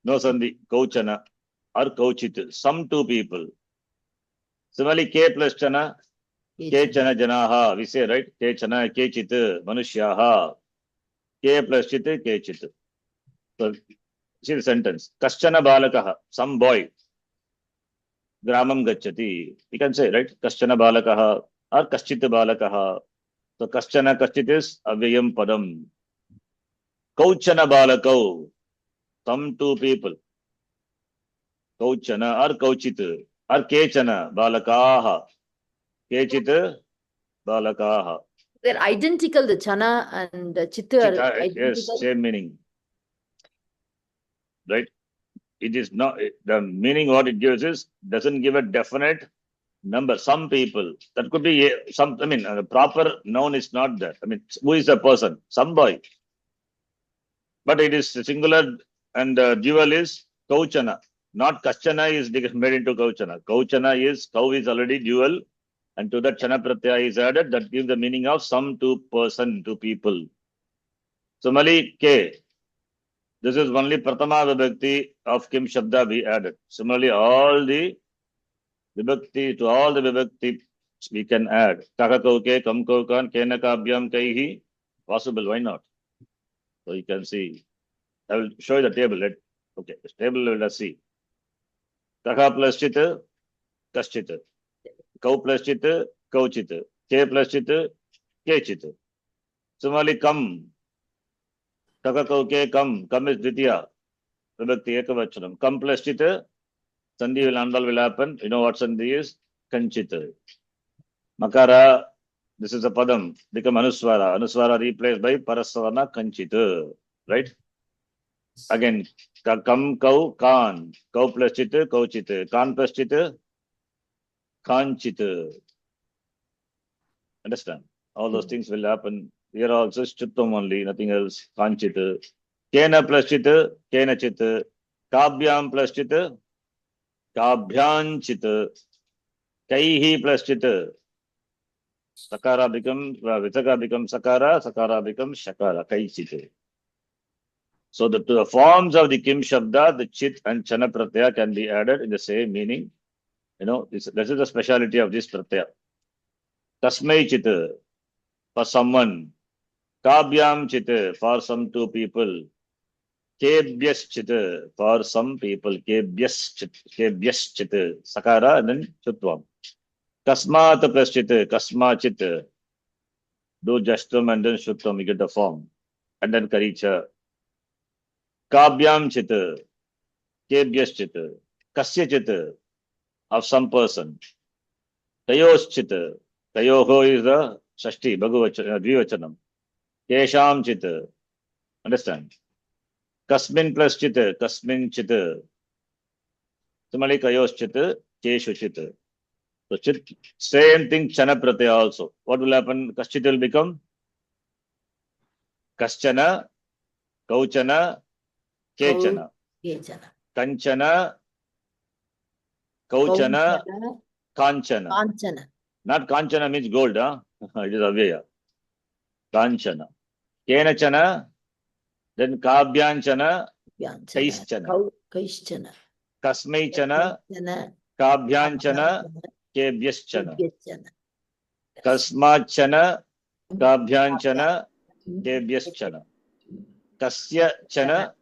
No Sandhi. Kauchana or Kauchit. Some two people. Similarly, K plus Chana. Ke Chana Janaha. We say, right? Ke Chana, Ke Chit, Manushyaha. K plus Chit, Ke Chit. So, see the sentence. Kaschana Balakaha. Some boy. Gramam Gachati. You can say, right? Kaschana Balakaha or Kaschit Balakaha. So, Kaschana Kaschit is Avyayam Padam. Kauchana Balakau. Some two people. Kauchana or Kauchit or Kechana Balakaha. Kechit Balakaha. They're identical. The Chana and the Chitta are identical. Yes, same meaning. Right? It is not, the meaning what it gives is, doesn't give a definite number. Some people, that could be some, I mean, a proper noun is not there. I mean, who is the person? Some boy. But it is singular and dual is Kauchana. Not Kaschana is made into Kauchana. Kauchana is, Kau is already dual. And to that Chana Pratyaya is added, that gives the meaning of some two person, two people. Similarly, K. This is only Pratama Vibhakti of Kim Shabda we added. Similarly, all the Vibhakti, to all the Vibhakti we can add. Kakakauke, Kamkaukan, Kena Kabhyam Kaihi. Possible, why not? So you can see. I will show you the table. Okay, this table let us see. Kaka plus Chita, Kaschita. Kau plus Chita, Kauchita. K plus Chita, Kechita. Similarly, Kam. Kakakauke, Kam. Kam is Dvitiya. Vibhakti Ekavachanam. Kam plus Chita, Sandhi will happen. You know what Sandhi is? Kanchita. Makara, this is a Padam, become Anuswara. Anuswara replaced by Parasavana Kanchita. Right? Again, Kam, Kau, Kan. Kau plus Chita, Kauchita. Kan plus Chita, Kanchita. Understand? All those things will happen. Here also Chittam only, nothing else. Kanchita. Kena plus Chita, Kena Chita. Kabhyam plus Chita, Kabhyanchita. Kaihi plus Chita. Sakara becomes, Vitaka becomes Sakara, Sakara becomes Shakara, Kaichita. So to the forms of the Kim Shabda, the Chit and Chana Pratyaya can be added in the same meaning. You know, this is the speciality of this Pratyaya. Tasmai Chita, for someone. Kabhyam Chita, for some two people. Kebhyas Chita, for some people. Kebhyas Chita, Sakara and then Chutvam. Kasmat plus Chita, Kasma Chita. Do Jastam and then Shuttam, you get the form. And then Karicha. Kabhyam Chita, Kebhyas Chita, Kasya Chita, of some person. Kayos Chita, Kayoho is the Shashti, Dvivachanam. Kesham Chita, understand? Kasmin plus Chita, Kasmin Chita. Similarly, Kayos Chita, Keshu Chita. So, same thing, Chana Pratyaya also. What will happen? Kaschita will become Kaschana, Kauchana, Kechana. Kechana. Kanchana, Kauchana, Kanchana. Kanchana. Not Kanchana means gold, huh? It is Avyaya. Kanchana. Kenachana, then Kabhyanchana, Kaischana. Kaischana. Kasmaichana, Kaischana. Kabhyanchana, Kebhyaschana. Kasmachana, Kabhyanchana, Kebhyaschana. Kasya Chana,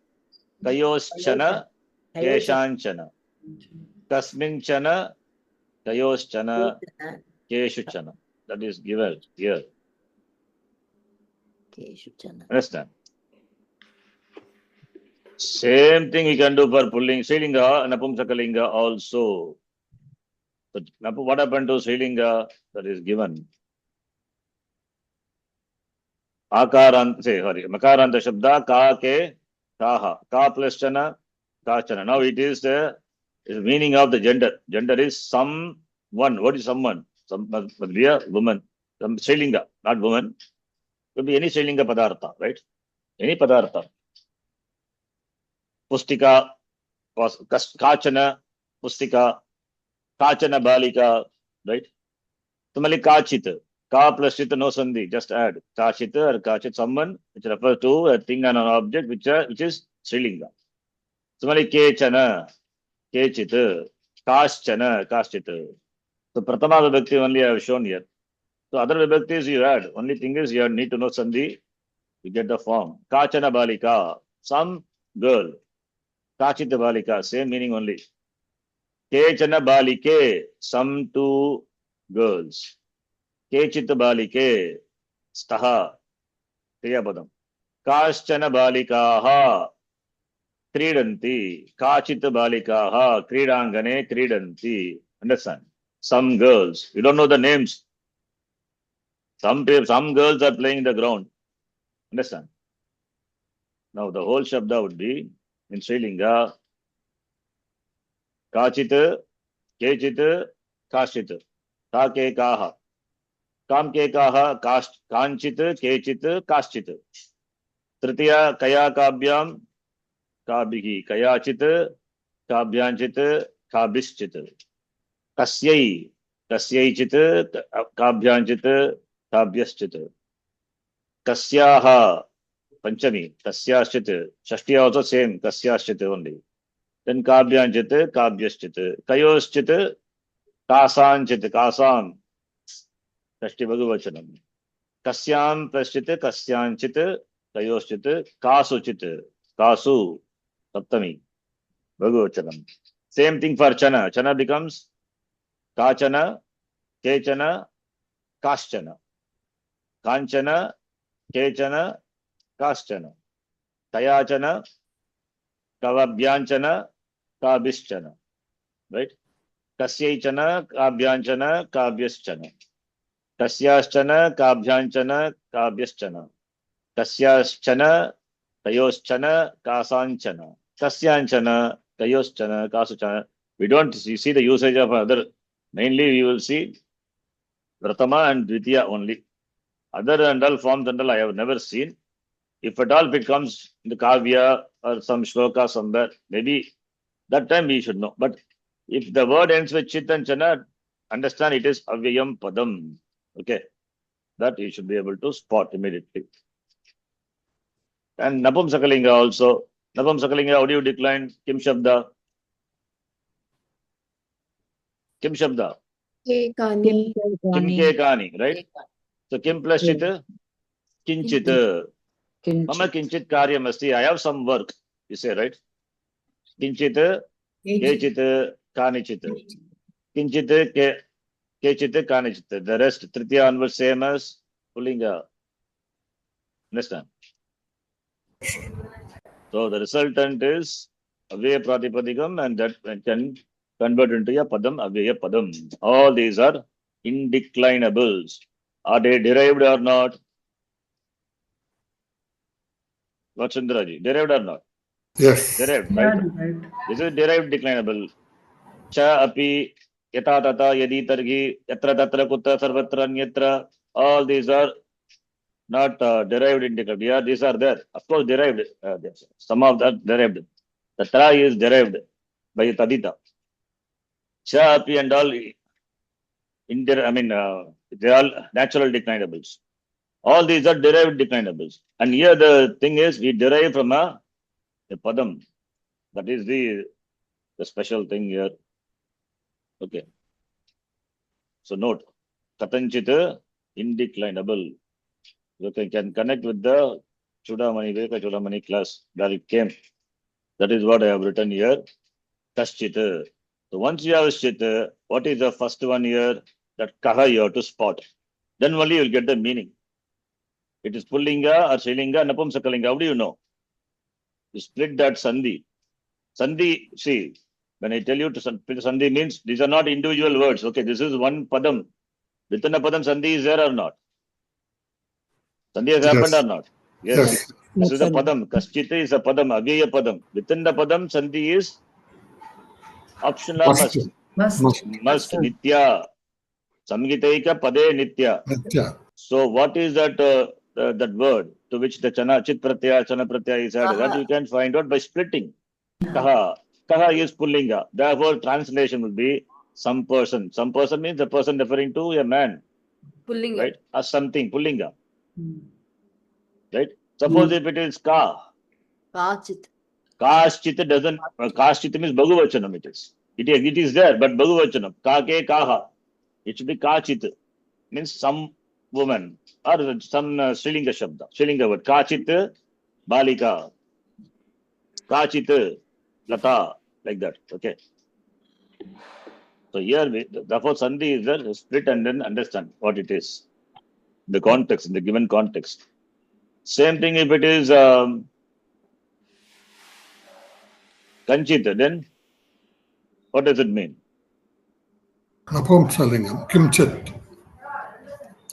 Kayoschana, Keshanchana. Kasminchana, Kayoschana, Keshuchana. That is given here. Understand? Same thing we can do for pulling Srilinga and Napumsakalinga also. So, what happened to Srilinga? That is given. Makaranta Shabda, Ka Ke, Kaha. Ka plus Chana, Kachana. Now it is the meaning of the gender. Gender is someone. What is someone? Some must be a woman. Some Srilinga, not woman. Could be any Srilinga Padartha, right? Any Padartha. Pustika, Kachana, Pustika, Kachana Balika, right? Similarly, Kachita. Ka plus Chita, no Sandhi, just add. Kachita or Kachit, someone which refers to a thing and an object which is Srilinga. Similarly, Kechana, Kechita, Kaschana, Kaschita. So, Pratama Vibhakti only I have shown here. So, other Vibhaktis you add. Only thing is you need to know Sandhi, you get the form. Kachana Balika, some girl. Kachita Balika, same meaning only. Kechana Balike, some two girls. Kechita Balike, Staha, Kriyapadam. Kaschana Balikaha, Kridanti. Kachita Balikaha, Kridangane, Kridanti. Understand? Some girls. You don't know the names. Some girls are playing in the ground. Understand? Now the whole Shabda would be in Srilinga. Kachita, Kechita, Kashita. Ka ke kaha. Kam ke kaha, kanchita, kechita, kaschita. Tritiya, kaya kabhyam, kabhihi. Kayachita, kabhyanchita, kabhischita. Kasyai, kasyaichita, kabhyanchita, kabhyaschita. Kasyaha, Panchami, Kasyaschit. Shashti also same, Kasyaschit only. Then Kabhyanchit, Kabhyaschit. Kayoschit, Kasanchit, Kasan. Shashti Bhagavachanam. Kasyam Praschit, Kasyanchit, Kayoschit, Kasuchit, Kasu, Saptami, Bhagavachanam. Same thing for Chana. Chana becomes Kachana, Kechana, Kaschana. Kanchana, Kechana, Kaschana. Kayachana, Kavabhyanchana, Kabhischana. Right? Kasyaichana, Kabhyanchana, Kabhyaschana. Kasyaschana, Kabhyanchana, Kabhyaschana. Kasyaschana, Kayoschana, Kasanchana. Kasyanchana, Kayoschana, Kasuchana. We don't see the usage of other. Mainly we will see Pratama and Dvitiya only. Other and all forms and all I have never seen. If at all it comes in the Kavya or some shloka somewhere, maybe that time we should know. But if the word ends with Chit and Chana, understand it is Avyayam Padam. Okay. That you should be able to spot immediately. And Napumsakalinga also. Napumsakalinga, how do you decline? Kim Shabda? Kim Shabda? Ekani. Kim Ke Kani, right? So Kim plus Chit, Kinchit. Mama Kinchit Karyam Asti. I have some work, you say, right? Kinchit, Kechit, Kanichit. Kinchit, Kechit, Kanichit. The rest, Tritiya onwards, same as Pullinga. Understand? So the resultant is Avya Pratipadikam, and that can convert into a Padam, Avya Padam. All these are indeclinables. Are they derived or not? What Sundraji? Derived or not? Yes. Derived, right? This is derived declinable. Cha, api, yata, tata, yadi, targi, yatra, tatra, kutra, sarvatra, nyatra. All these are not derived indicable. Yeah, these are there. Of course, derived. Some of that derived. The tra is derived by tadita. Cha, api, and all, they are all natural declinables. All these are derived declinables. And here the thing is, we derive from a padam. That is the special thing here. Okay. So note, Katanchita, indeclinable. You can connect with the Chudamani, Viveka Chudamani class where it came. That is what I have written here. Kaschita. So once you have Shita, what is the first one here? That Kaha you have to spot. Then only you will get the meaning. It is Pullinga or Shrilinga, Napumsakalinga. How do you know? You split that Sandhi. Sandhi, see, when I tell you to split Sandhi means these are not individual words. Okay, this is one Padam. Within a Padam, Sandhi is there or not? Sandhi has happened or not? Yes. This is a Padam. Kaschita is a Padam, Avyaya Padam. Within the Padam, Sandhi is optional or must? Must. Nitya. Samgitaika Pade Nitya. So what is that that word to which the Chana, Chit Pratyaya, Chana Pratyaya is added? That you can find out by splitting. Kaha. Kaha is Pullinga. Therefore, translation will be some person. Some person means the person referring to a man. Pullinga. Right? Or something. Pullinga. Right? Suppose if it is Ka. Kachit. Kaschit doesn't, Kaschit means Bhagavachanam it is. It is there, but Bhagavachanam. Kake Kaha. It should be Kachit. Means some woman or some Srilinga Shabda. Srilinga word. Kachit Balika. Kachit Lata. Like that. Okay. So here, therefore, Sandhi is there. Split and then understand what it is. The context, in the given context. Same thing if it is Kanchita, then what does it mean? Napumsalingam. Kimchit.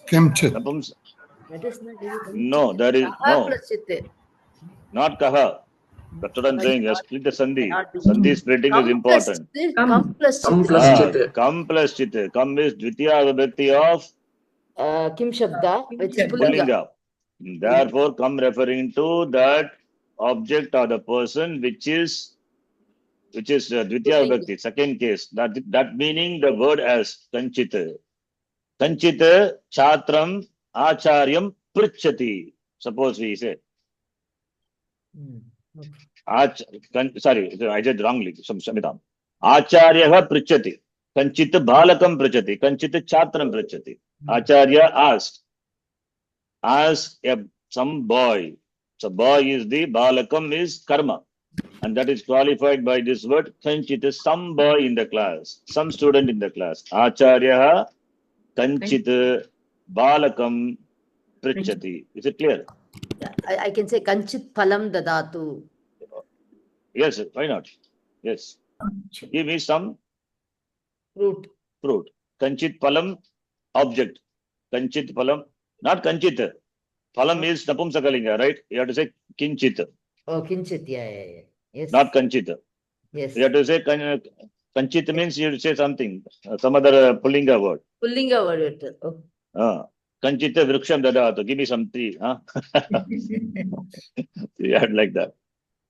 Kimchit. That is not No, there is no. plus Chit. Not Kaha. That's what I'm saying. Split the Sandhi. Sandhi splitting is important. Come plus Kam Chit. plus Chit. Kam plus Chit. Kam is Dvitiya Vibhakti of Kim Shabda, which is Pullinga. Pullinga. Therefore, Kam referring to that object or the person which is Dvitiya Vibhakti, second case. That meaning the word as Kanchita. Kanchita Chatram Acharyam Prichati. Suppose we say Sorry, I said wrongly. Shamitam. Acharya pruchati. Kanchit balakam pruchati. Kanchit chatram pruchati. Acharya asked. Ask some boy. So boy is the balakam is karma. And that is qualified by this word. Kanchit is some boy in the class. Some student in the class. Acharya kanchit balakam pruchati. Is it clear? Yeah, I can say kanchit phalam dadatu. Yes, why not? Yes. Give me some Fruit. fruit. Kanchit phalam, object. Kanchit phalam, not kanchit. Phalam is napumsakalinga, right? You have to say kinchit, Oh, kinchit. Yeah. Yes. not kanchit. Yes. You have to say kanchit means you say something, some other pullinga word. Pullinga word. Oh. Kanchit vriksham dadatu. Give me some tree. Huh? You had like that.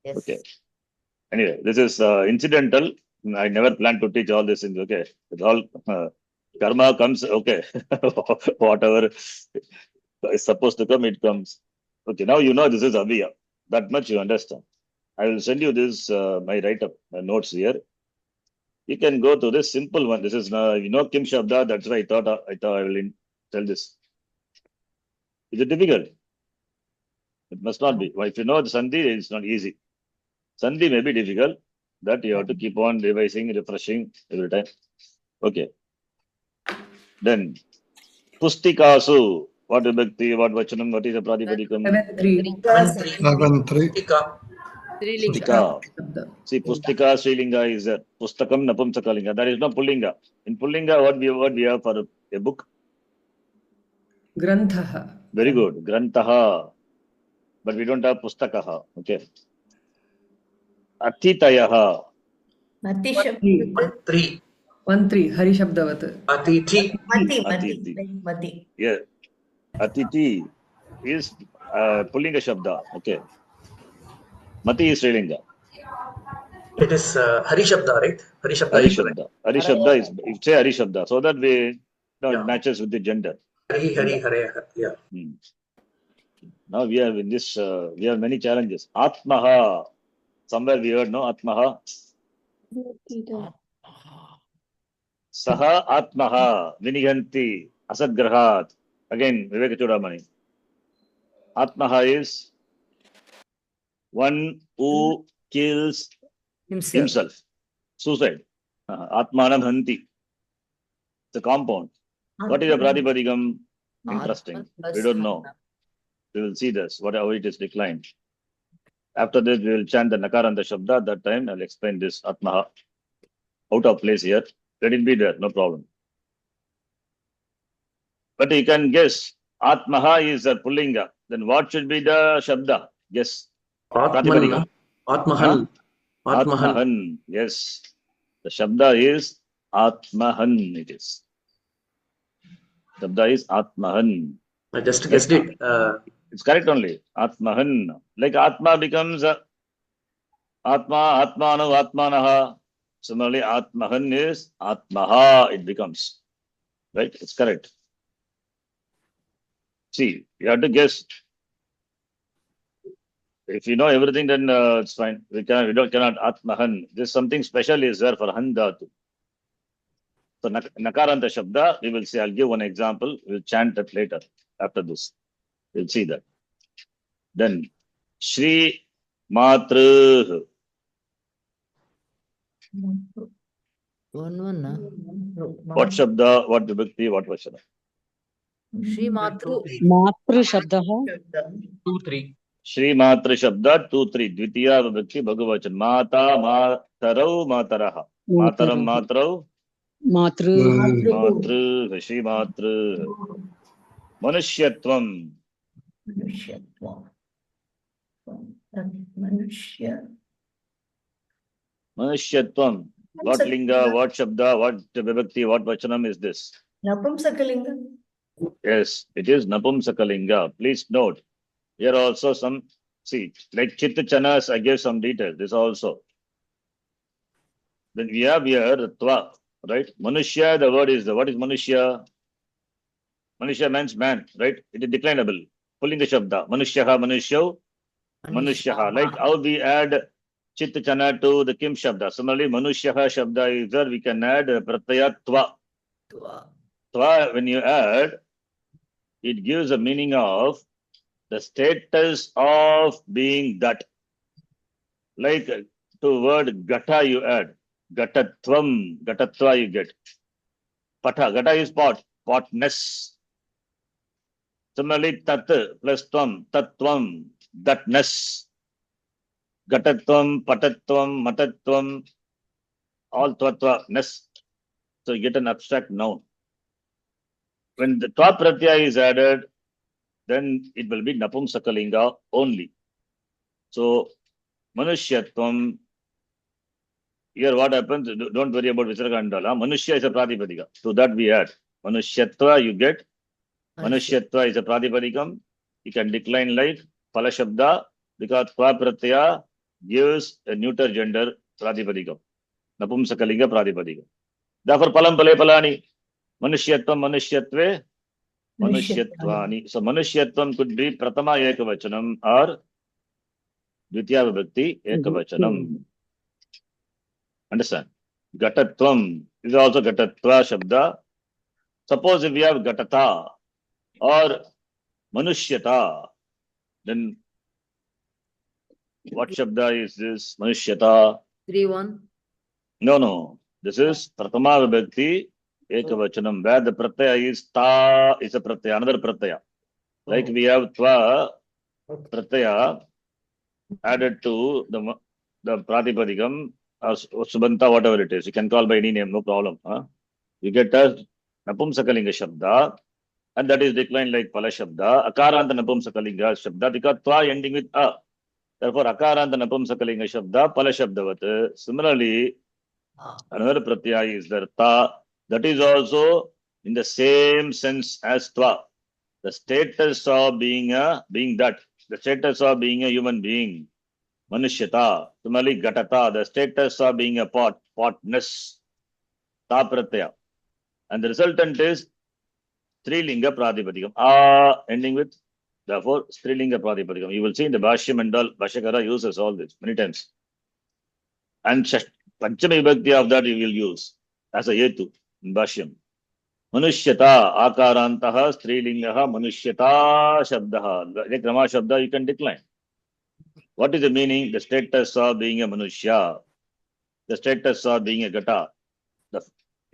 Yes. Okay. Anyway, this is incidental. I never planned to teach all these things. Okay. It's all karma comes. Okay. Whatever is supposed to come, it comes. Okay. Now you know this is Aviya. That much you understand. I will send you this, my write-up notes here. You can go to this simple one. This is, Kim Shabda. That's why I thought I will tell this. Is it difficult? It must not be. Well, if you know the Sandhi, it's not easy. Sandhi may be difficult. That you have to keep on revising, refreshing every time. Okay. Then, Pustikasu. What vibhakti, what vachanam, what is the pradipadikam? 7-3. 11-3. Tika. Pustika. See, Pustika, Srilinga is there. Pustakam, Napumsakalinga. There is no Pullinga. In Pullinga, what we have for a book? Granthaha. Very good. Grantaha. But we don't have Pustakaha. Okay. Atitayaha. 1-3. 1-3. Hari Shabdavat. Atithi. Atiti. Yeah. Atiti is Pullinga Shabda. Okay. Mati is Srilinga. It is Hari Shabda, right? Hari Shabda. Hari Shabda. Hari Shabda is, you say Hari Shabda. So that way, Yeah. it matches with the gender. Hari, Hare. Yeah. Now we have in this, we have many challenges. Atmaha. Somewhere we heard, no? Atmaha. Saha Atmaha. Viniganti. Asadgrahat. Again, Vivek Chudamani. Atmaha is one who kills himself. Suicide. Atmanam Hanti. It's a compound. What is a Pratipadikam? Interesting. We don't know. We will see this, how it is declined. After this, we will chant the Nakaranta Shabda. That time, I'll explain this Atmaha. Out of place here. Let it be there, no problem. But you can guess, Atmaha is a Pullinga. Then what should be the Shabda? Yes. Atman. Atmahan. Atmahan. Atmahan. Yes. The Shabda is Atmahan. It is. Shabda is Atmahan. I just guessed it. It's correct only. Atmahan. Like Atma becomes Atma, Atmanu, Atmanaha. Similarly, Atmahan is Atmaha. It becomes. Right? It's correct. See, you have to guess. If you know everything, then it's fine. We cannot Atmahan. There's something special is there for Handatu. So Nakaranta Shabda, we will see. I'll give one example. We'll chant that later after this. We'll see that. Then Shri Matru. What Shabda, what Vibhakti, what Vachana? Shri Matru. Matru Shabdaha. 2-3. Shri Matru Shabda 2-3. Dvitiya Vibhakti Bhagavachan. Mata Matarau Mataraha. Mataram Matarau. Matru. Matru. Shri Matru. Manushyatvam. Manushyatvam. What linga, what shabda, what vibhakti, what vachanam is this? Napumsakalinga. Yes, it is Napumsakalinga. Please note. Here also some, see, like Chitta Chanas, I gave some details. This also. Then we have here the Tva, right? Manushya, the word is, what is Manushya? Manushya means man, right? It is declinable. Pullinga Shabda. Manushyaha, Manushyo. Manushyaha. Like how we add Chit Chana to the Kim Shabda. Similarly, Manushyaha Shabda is there. We can add Pratyaya Tva. Tva, when you add, it gives a meaning of the status of being that. Like to word Gata you add. Gatatvam, Gatatva you get. Pata, Gata is pot, potness. Similarly, Tat plus Tvam, Tatvam, thatness. Gatatvam, Patatvam, Matatvam, all Tvatva-ness. So you get an abstract noun. When the Tva Pratyaya is added, then it will be Napumsakalinga only. So, Manushyatvam, here what happens, don't worry about Visaragandala. Manushya is a Pratipadika. To that we add. Manushyatva you get. Manushyatva is a Pratipadikam. You can decline like Palashabda because Tva Pratyaya gives a neuter gender Pratipadikam. Napumsakalinga Pratipadikam. Therefore, Palam Pale Palani. Manushyatvam Manushyatve Manushyattvani. So, Manushyatvam could be Pratama Ekavachanam or Dvitiya Vibhakti Ekavachanam. Understand? Gatatvam is also Gatatva Shabda. Suppose if we have Gatata or Manushyata, then what Shabda is this? Manushyata? 3-1. No. This is Pratama Vibhakti Ekavachanam, where the Pratyaya is Ta is a Pratyaya, another Pratyaya. Like we have Tva Pratyaya added to the Pratipadikam or Subanta, whatever it is. You can call by any name, no problem. You get a Napumsakalinga Shabda, and that is declined like Pala Shabda. Akaranta Napumsakalinga Shabda, because Tva ending with A. Therefore, Akaranta Napumsakalinga Shabda, Pala Shabdavat. Similarly, another Pratyaya is there, Ta. That is also in the same sense as Tva. The status of being that. The status of being a human being. Manushyata. Similarly, Gatata. The status of being a potness. Ta Pratyaya. And the resultant is Strilinga Pratipadikam. Ending with, therefore, Strilinga Pratipadikam. You will see in the Bhashyam and all, Bhashyakara uses all this many times. And Panchami Vibhakti of that you will use as a Yetu in Bhashyam. Manushyata, Akarantaha, Strilingaha, Manushyata Shabdaha. Like Rama Shabda, you can decline. What is the meaning? The status of being a Manushya. The status of being a Gata.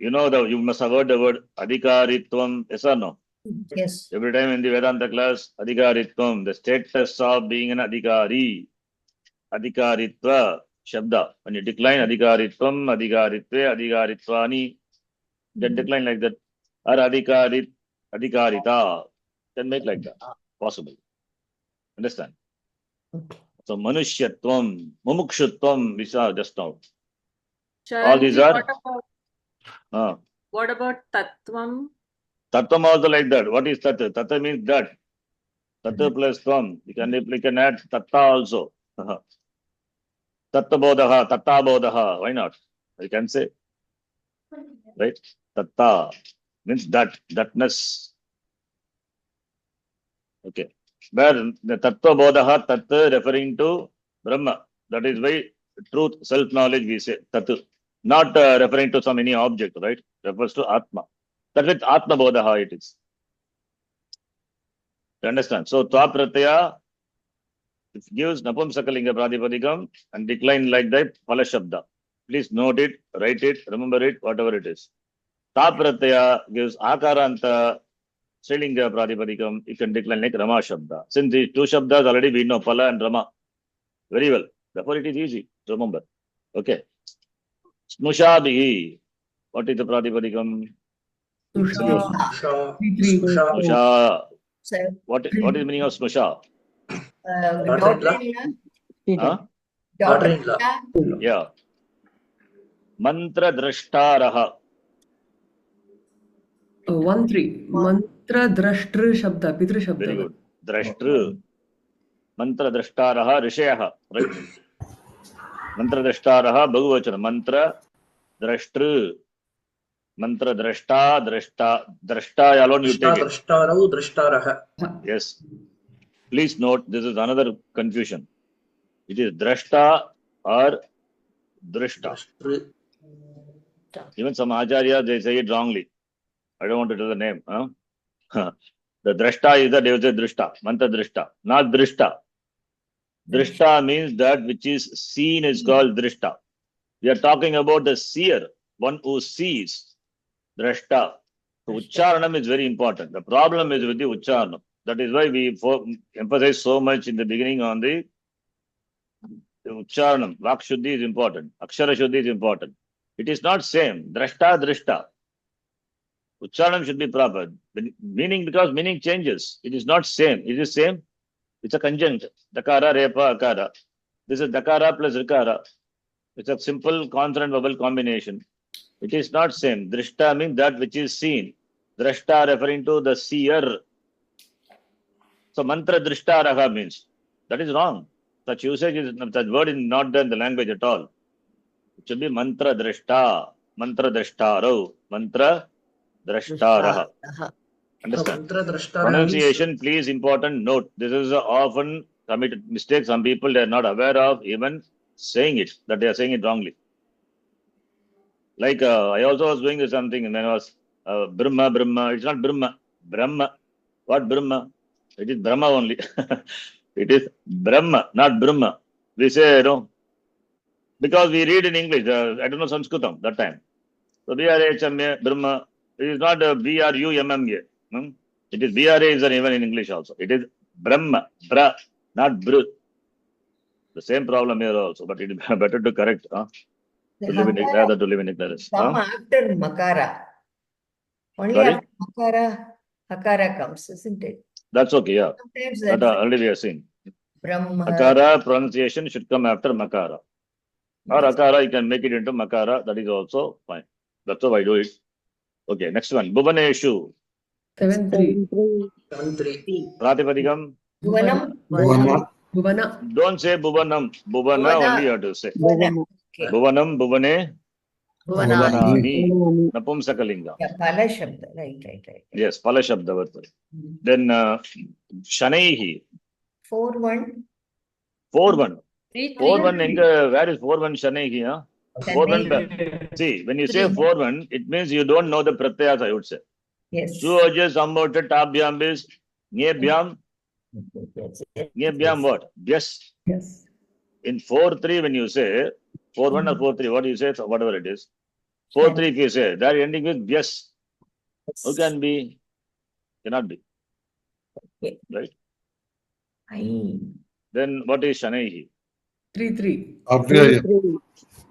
You must have heard the word Adhikaritvam, yes or no? Yes. Every time in the Vedanta class, Adhikaritvam, the status of being an Adhikari. Adhikaritva Shabda. When you decline Adhikaritvam, Adhikaritve, Adhikaritvani, then decline like that. Or Adhikarita. Then make like that. Possible. Understand? Okay. So Manushyatvam, Mumukshutvam, we saw just now. Sharanji, these are- what about Tattvam? Tattvam also like that. What is Tattva? Tattva means that. Tattva plus Tvam. You can add Tatta also. Tatta Bodhaha, Tatta Bodhaha. Why not? You can say. Right? Tatta means thatness. Okay. Where the Tattva Bodhaha, Tatta referring to Brahma. That is why truth, self-knowledge we say Tattva. Not referring to any object, right? Refers to Atma. That with Atma Bodhaha it is. You understand? So Tva Pratyaya, it gives Napumsakalinga Pratipadikam and decline like that Pala Shabda. Please note it, write it, remember it, whatever it is. Ta Pratyaya gives Akaranta Strilinga Pratipadikam. You can decline like Rama Shabda. Since these two Shabdas already we know, Pala and Rama, very well. Therefore it is easy to remember. Okay. Smushabhi. What is the Pratipadikam? Smusha. Smusha. What is the meaning of Smusha? Daughter-in-law. Yeah. Mantra Drashtaraha. 1-3. Mantra Drashtr Shabda, Pitru Shabda. Very good. Drashtru. Mantra Drashtaraha Rishayaha. Right? Mantra Drashtaraha Bhagavachana. Mantra Drashtru. Mantra Drashta. Drashta alone you take it. Drashtarau, Drashtaraha. Yes. Please note, this is another confusion. It is drashta or drishta. Drashtri. Even some acharya, they say it wrongly. I don't want to tell the name. Huh? The drashta is the they will say drishta, mantra drishta, not drishta. Drishta means that which is seen is called drishta. We are talking about the seer, one who sees. Drashta. So ucharanam is very important. The problem is with the ucharanam. That is why we emphasize so much in the beginning on the ucharanam. Vak shuddhi is important. Akshara shuddhi is important. It is not same. Drashta, drishta. Ucharanam should be proper. Meaning, because meaning changes. It is not same. It is same. It's a conjunct. Dakara, repa, akara. This is dakara plus rikara. It's a simple consonant vowel combination. It is not same. Drishta means that which is seen. Drashta referring to the seer. So mantra drishta raha means. That is wrong. Such usage is, such word is not there in the language at all. It should be mantra drashta. Mantra drashtaro. Mantra drashtaraha. Understand? Mantra drashtara Pronunciation, please, important note. This is a often committed mistake. Some people, they are not aware of even saying it, that they are saying it wrongly. Like I also was doing something and when I was Brahma. It's not Brahma. What Brahma? It is Brahma only. It is Brahma, not Brahma. We say, because we read in English. I don't know Sanskritam that time. So BRHMA, Brahma. It is not BRUMMA. It is BRA is even in English also. It is Brahma, Bra, not Bru. The same problem here also, but it is better to correct. To live in, rather to live in ignorance. Come after Makara. Only Sorry? after Makara, Hakara comes, isn't it? That's okay, yeah. Sometimes That that's already we have seen. Brahma. Akara pronunciation should come after Makara. Or Akara, you can make it into Makara. That is also fine. That's how I do it. Okay, next one. Bhuvaneshu. 7-3. 7-3. Pratipadikam. Bhuvanam. Bhuvana. Don't say Bhuvanam. Bhuvana Bhuvana. only you have to say. Bhuvana. Okay. Bhuvanam, Bhuvane, Bhuvanani. Bhuvanani. Napumsakalinga. Yeah, Pala Shabda. Right. Yes, Pala Shabda Vartade. Then Shanaihi. 4-1. 4-1. 3-3. 4-1, where is 4-1 Shanaihi? Huh? 4-1. See, when you say 4-1, it means you don't know the pratyas, I would say. Yes. Suoja Sambocha Tabhyam is Ngebhyam. Ngebhyam what? Yes. Yes. In 4-3, when you say 4-1 or 4-3, what do you say? So whatever it is. 4-3, if you say, that ending with yes. Who can be? Cannot be. Okay. Right? Aye. Then what is Shanaihi? 3-3.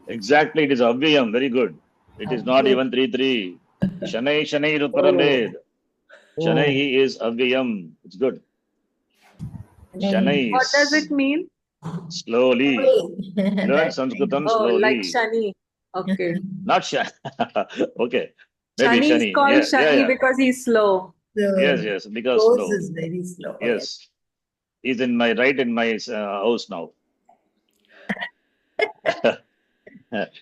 Exactly, it is Avyayam. Very good. It is not even 3-3. Shanai Ruparamed. Shanaihi is Avyayam. It's good. Shanai. What does it mean? Slowly. Learn Sanskritam Oh, slowly. like Shani. Okay. Not Shani. Okay. Maybe Shani is Shani. called Yeah, Shani because he's slow. Yes, because Rose slow. is very slow. Yes. He's in my house now.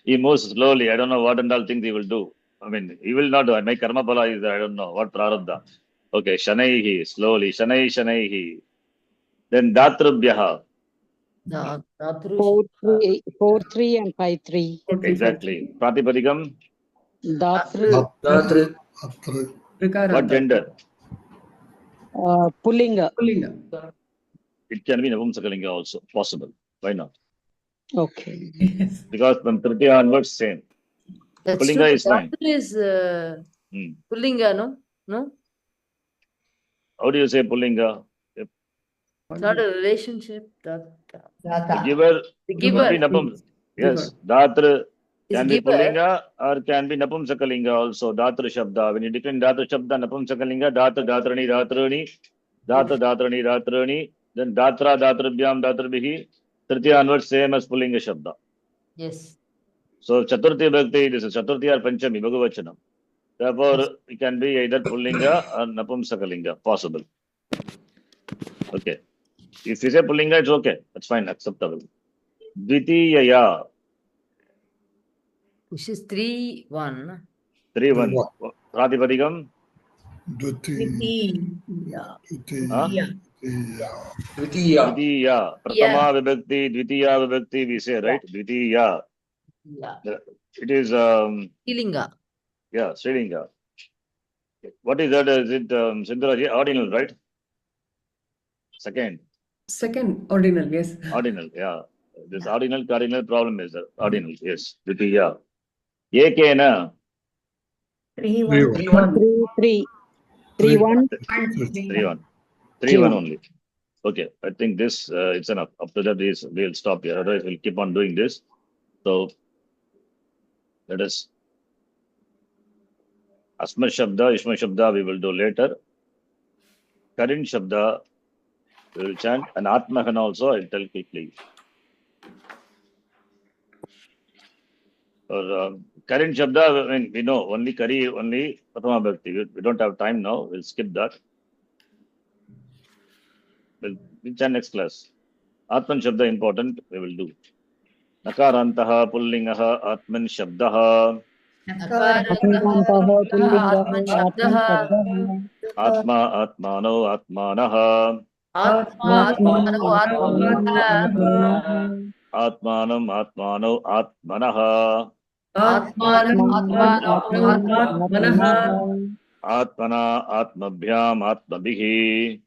He moves slowly. I don't know what and all things he will do. I mean, he will not do. My karma pala is there. I don't know what prarabdha. Okay, Shanaihi, slowly. Shanaihi. Then Datrubhyaha. No, not through. 4-3 and 5-3. Exactly. Pratipadikam. Dhatru, Dhatri. Rikara. What gender? Pullinga. Pullinga. It can be Napumsakalinga also. Possible. Why not? Okay. Yes. Because from Tritiya onwards, same. That's Pullinga true. is fine. Dhatu is Pullinga, no? No? How do you say Pullinga? It's not a relationship. The The giver. The It giver. must be Napum. Yes. Dhatra is can be giver. Pullinga or can be Napumsakalinga also. Dhatra Shabda. When you decline Dhatra Shabda, Napumsakalinga, Dhatra, Dhatrani, Dhatrani, Dhatra, Dhatrani, Dhatrani, then Dhatra, Dhatrabhyam, Dhatrabihi. Tritiya onwards, same as Pullinga Shabda. Yes. So Chaturthi Bhakti, this is Chaturthi or Panchami, Bhagavachanam. Therefore, it can be either Pullinga or Napumsakalinga. Possible. Okay. If you say Pullinga, it's okay. That's fine, acceptable. Dvitiyaya. This is 3-1. 3-1. Pratipadikam. Dviti. Yeah. Huh? Dvitiya. Dvitiya. Pratama vibhakti, Dvitiya vibhakti, we say, right? Dvitiya. Yeah. It is, Stilinga. yeah, Srilinga. What is that? Is it Sindhuraji? Ordinal, right? Second. Second ordinal, yes. Ordinal, yeah. This ordinal, cardinal problem is ordinal, yes. Dvitiya. Ekena. 3 1 3-1. 3-1 only. Okay, I think this it's enough. After that, we'll stop here. Otherwise, we'll keep on doing this. So let us. Asma Shabda, Ishma Shabda, we will do later. Karin Shabda, we will chant. And Atmahan also, I'll tell quickly. Or Karin Shabda, I mean, we know only Kari, only Pratama Bhakti. We don't have time now. We'll skip that. We'll chant next class. Atman Shabda important, we will do. Nakarantaha Pullingaha Atman Shabdaha. Atma Atmano Atmanaha. Atmanam Atmano Atmanaha. Atmana Atmabhyam Atmabhihi.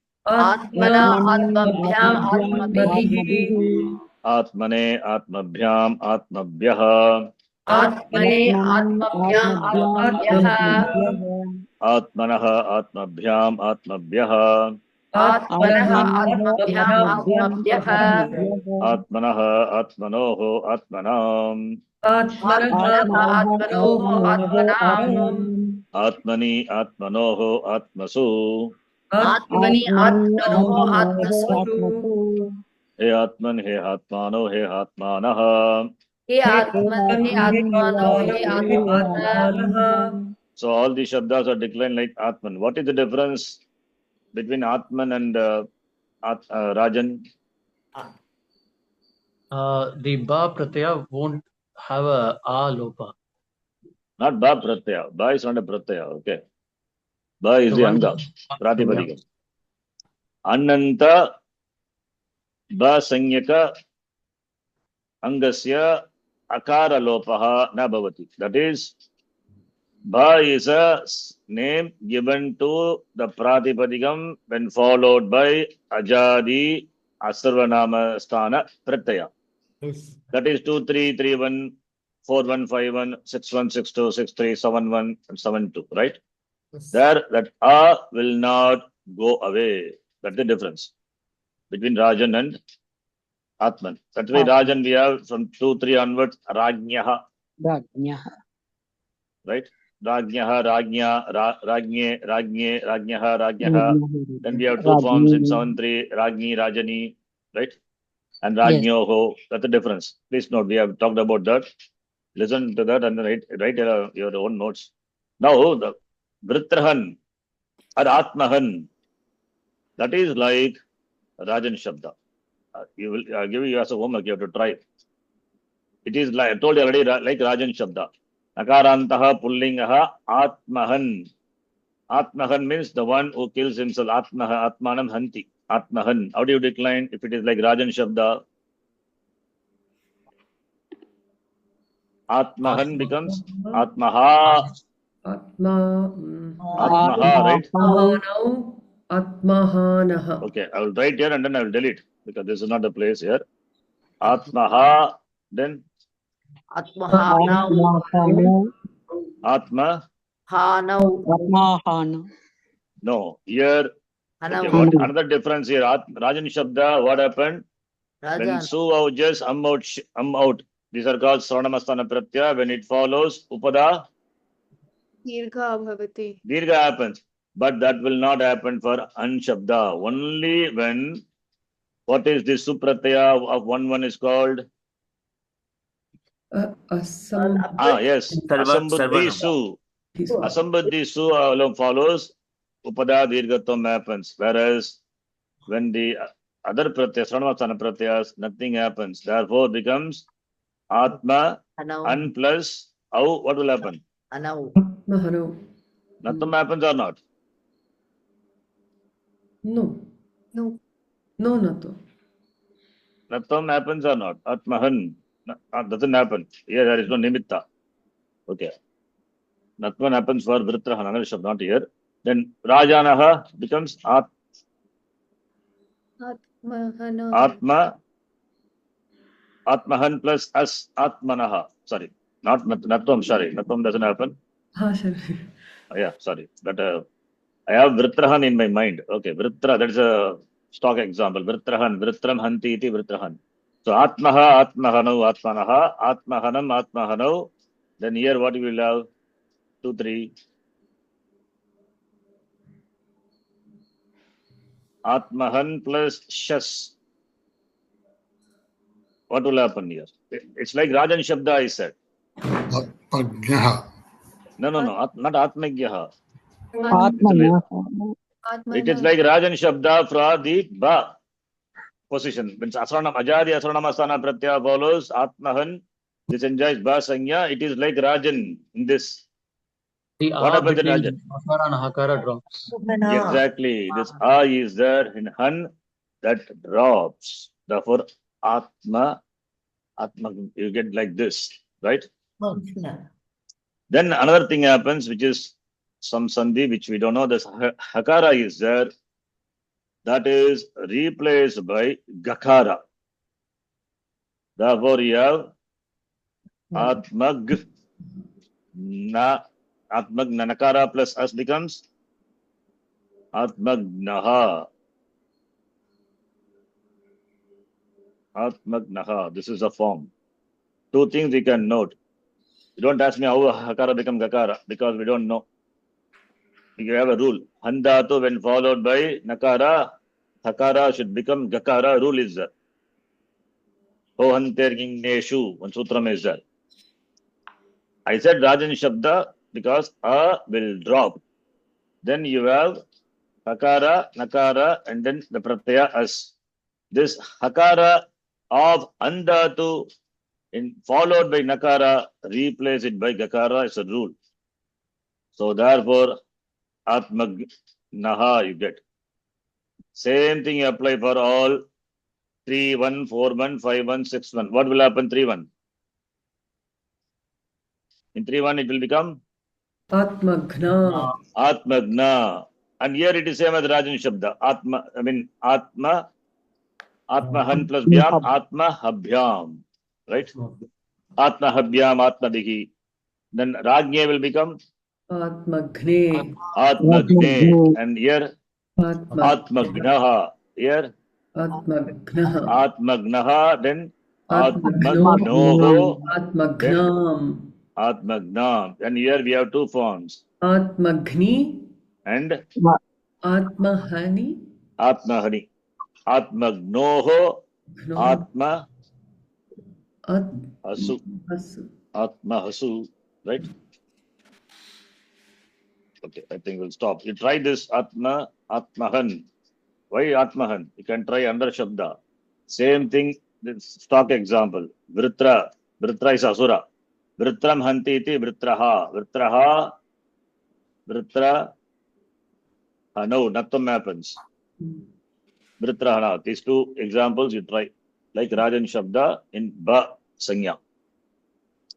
Atmane Atmabhyam Atmabhyaha. Atmanaha Atmabhyam Atmabhyaha. Atmanaha Atmanoho Atmanam. Atmani Atmanoho Atmasu. He Atman, He Atmano, He Atmanaha. So all these shabdas are declined like Atman. What is the difference between Atman and Rajan? The ba pratyaya won't have a lopa. Not Ba Pratyaya. Ba is not a Pratyaya. Okay. Ba is the Anga. Pratipadikam. Ananta Ba Sanyaka Angasya Akara Lopaha na bhavati. That is, Ba is a name given to the Pratipadikam when followed by Ajadi Asarvanama Sthana Pratyaya. That is 2, 3, 3, 1, 4, 1, 5, 1, 6, 1, 6, 2, 6, 3, 7, 1, and 7, 2, right? There, that A will not go away. That's the difference between Rajan and Atman. That's why Rajan we have from 2, 3 onwards, Rajnyaha, right? Rajnyaha, Rajnya, Rajnye, Rajnye, Rajnyaha, Rajnyaha. Then we have two forms in 7, 3, Rajni, Rajani, right? And Rajnyoho. That's the difference. Please note, we have talked about that. Listen to that and then write your own notes. Now, the Vritrahan or Atmahan, that is like Rajan Shabda. I'll give you as a homework, you have to try. It is like, I told you already, like Rajan Shabda. Nakarantaha Pullingaha Atmahan. Atmahan means the one who kills himself. Atmanam Hanti. Atmahan. How do you decline if it is like Rajan Shabda? Atmahan becomes Atmaha. Atmaha, right? Atmahanaha. Okay, I will write here and then I will delete because this is not the place here. Atmaha, then Atma. No, here. Okay, what, another difference here. Rajan Shabda, what happened? When Su just out. These are called Swarnamasthana Pratyaya. When it follows Upada, Dirgha bhavati. Dirgha happens. But that will not happen for An Shabda. Only when, what is this Supratyaya of 1 is called? Yes. Asambuddhi Su. Asambuddhi Su alone follows, Upada Dirghatvam happens. Whereas when the other Pratyayas, Swarnamasthana Pratyayas, nothing happens. Therefore becomes Atma, An plus Au, what will happen? Atmahano. Nothing happens or not? No. No. No, Nato. Natvam happens or not? Atmahan doesn't happen. Here there is no nimitta. Okay. Natman happens for Vritrahan, another shabd, not here. Then Rajanaha becomes Atmahana. Atma, Atmahan plus as Atmanaha. Sorry, not Natvam, sorry. Natvam doesn't happen. Sure. Yeah, sorry. But I have Vritrahan in my mind. Okay, Vritra, that is a stock example. Vritrahan, Vritram Hanti iti Vritrahan. So Atmaha, Atmahanau, Atmanaha, Atmahanam, Atmahanau. Then here what you will have? 2, 3. Atmahan plus Shas. What will happen here? It's like Rajan Shabda I said. Atmagyaha. No, not Atmagyaha. Atmana. It is like Rajan Shabda for the Ba position. When Asranam Ajadi Asranamasana Pratyaya follows Atmahan, this enjoys Ba Sanya, it is like Rajan in this. The What A happens in between Rajan? Akara and Hakara drops. Exactly. This A is there in Han that drops. Therefore, Atma, you get like this, right? Then another thing happens, which is some Sandhi, which we don't know. This Hakara is there. That is replaced by Gakara. Therefore, you have Atmag Nakara plus As becomes Atmagnaha. Atmagnaha. This is a form. Two things we can note. You don't ask me how Hakara becomes Gakara because we don't know. You have a rule. Handatu when followed by Nakara, Hakara should become Gakara. Rule is there. Hohantergingneshu. One sutram is there. I said Rajan Shabda because A will drop. Then you have Hakara, Nakara, and then the Pratyaya As. This Hakara of Andatu followed by Nakara, replace it by Gakara is a rule. So therefore, Atmagnaha you get. Same thing you apply for all 3, 1, 4, 1, 5, 1, 6, 1. What will happen 3, 1? In 3, 1 it will become Atmagna. Atmagna. And here it is same as Rajan Shabda. Atmahan plus Bhyam, Atma Habhyam. Right? Atma Habhyam, Atma Dihi. Then Rajnya will become Atmagne. Atmagne. And here Atmagnaha. Atmagnaha. Here Atmagnaha. Atmagnaha. Then Atmagnoho. Atmagnoho. Atmagnam. Atmagnam. And here we have two forms. Atmagni. And Atmahani. Atmahani. Atmagnoho. Gno. Atma Atmahasu. Hasu. Atma Hasu. Right? Okay, I think we'll stop. You try this Atmahan. Why Atmahan? You can try under Shabda. Same thing, this stock example. Vritra. Vritra is Asura. Vritram Hanti iti Vritraha. Vritraha. Vritra. No, Nattam happens. Vritrahana. These two examples you try. Like Rajan Shabda in Ba Sanya.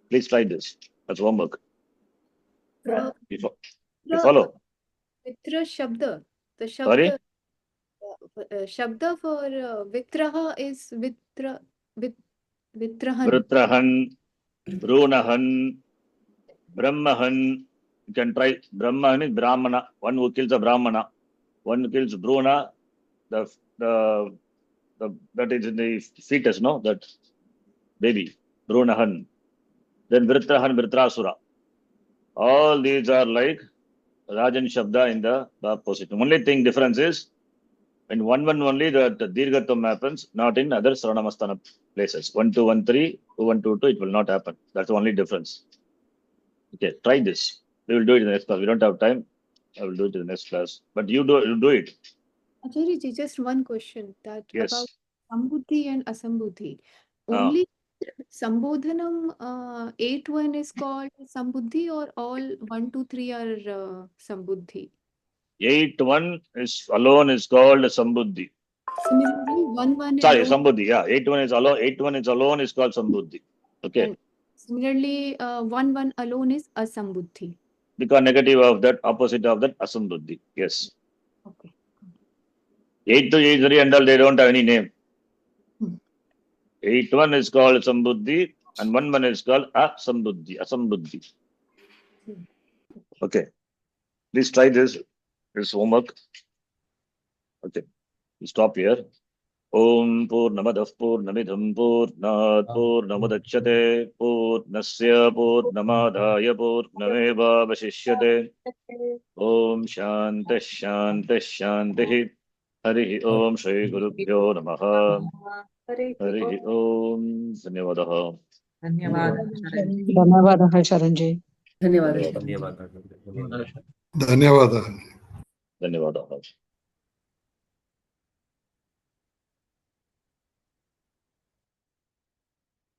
Please try this. That's homework. You follow? Vitra Shabda. The Shabda. Sorry? Shabda for Vitraha is Vitrahan. Vritrahan, Brunahan, Brahmahan. You can try. Brahmahan is Brahmana. One who kills a Brahmana. One who kills Bruna. That is in the fetus, no? That baby. Brunahan. Then Vritrahan, Vritrasura. All these are like Rajan Shabda in the position. Only thing difference is in 1, 1 only the Dirghatam happens, not in other Sranamastana places. 1, 2, 1, 3, 2, 1, 2, 2, it will not happen. That's the only difference. Okay, try this. We will do it in the next class. We don't have time. I will do it in the next class. But you do it. Acharya, just one question that Yes. about Sambuddhi and Asambuddhi. Only Sambodhanam 8-1 is called Sambuddhi or all 1, 2, 3 are Sambuddhi? 8, 1 is alone is called Sambuddhi. Similarly, 1 Sorry, alone. sambuddhi. Yeah, 8-1 is alone. 8-1 is alone is called sambuddhi. Okay, And similarly, 1 alone is asambuddhi. because negative of that, opposite of that, asambuddhi. Yes. Okay. 8 to 8-3 and all, they don't have any name. Hmm. 8-1 is called sambuddhi and 1-1 is called asambuddhi. Okay, please try this. This homework. Okay, we stop here. Om Purnamadah Purnamidham Purnat Purnamudachyate Purnasya Purnamadaya Purnameva Vasishyate. Om Shanti Shanti Shanti. Hari Om Shri Gurubhyo Namaha. Hari Om. Dhanyavadah. धन्यवादः शरण्जी धन्यवादः धन्यवादः ಧನ್ಯವಾದ. Dhanyavadah.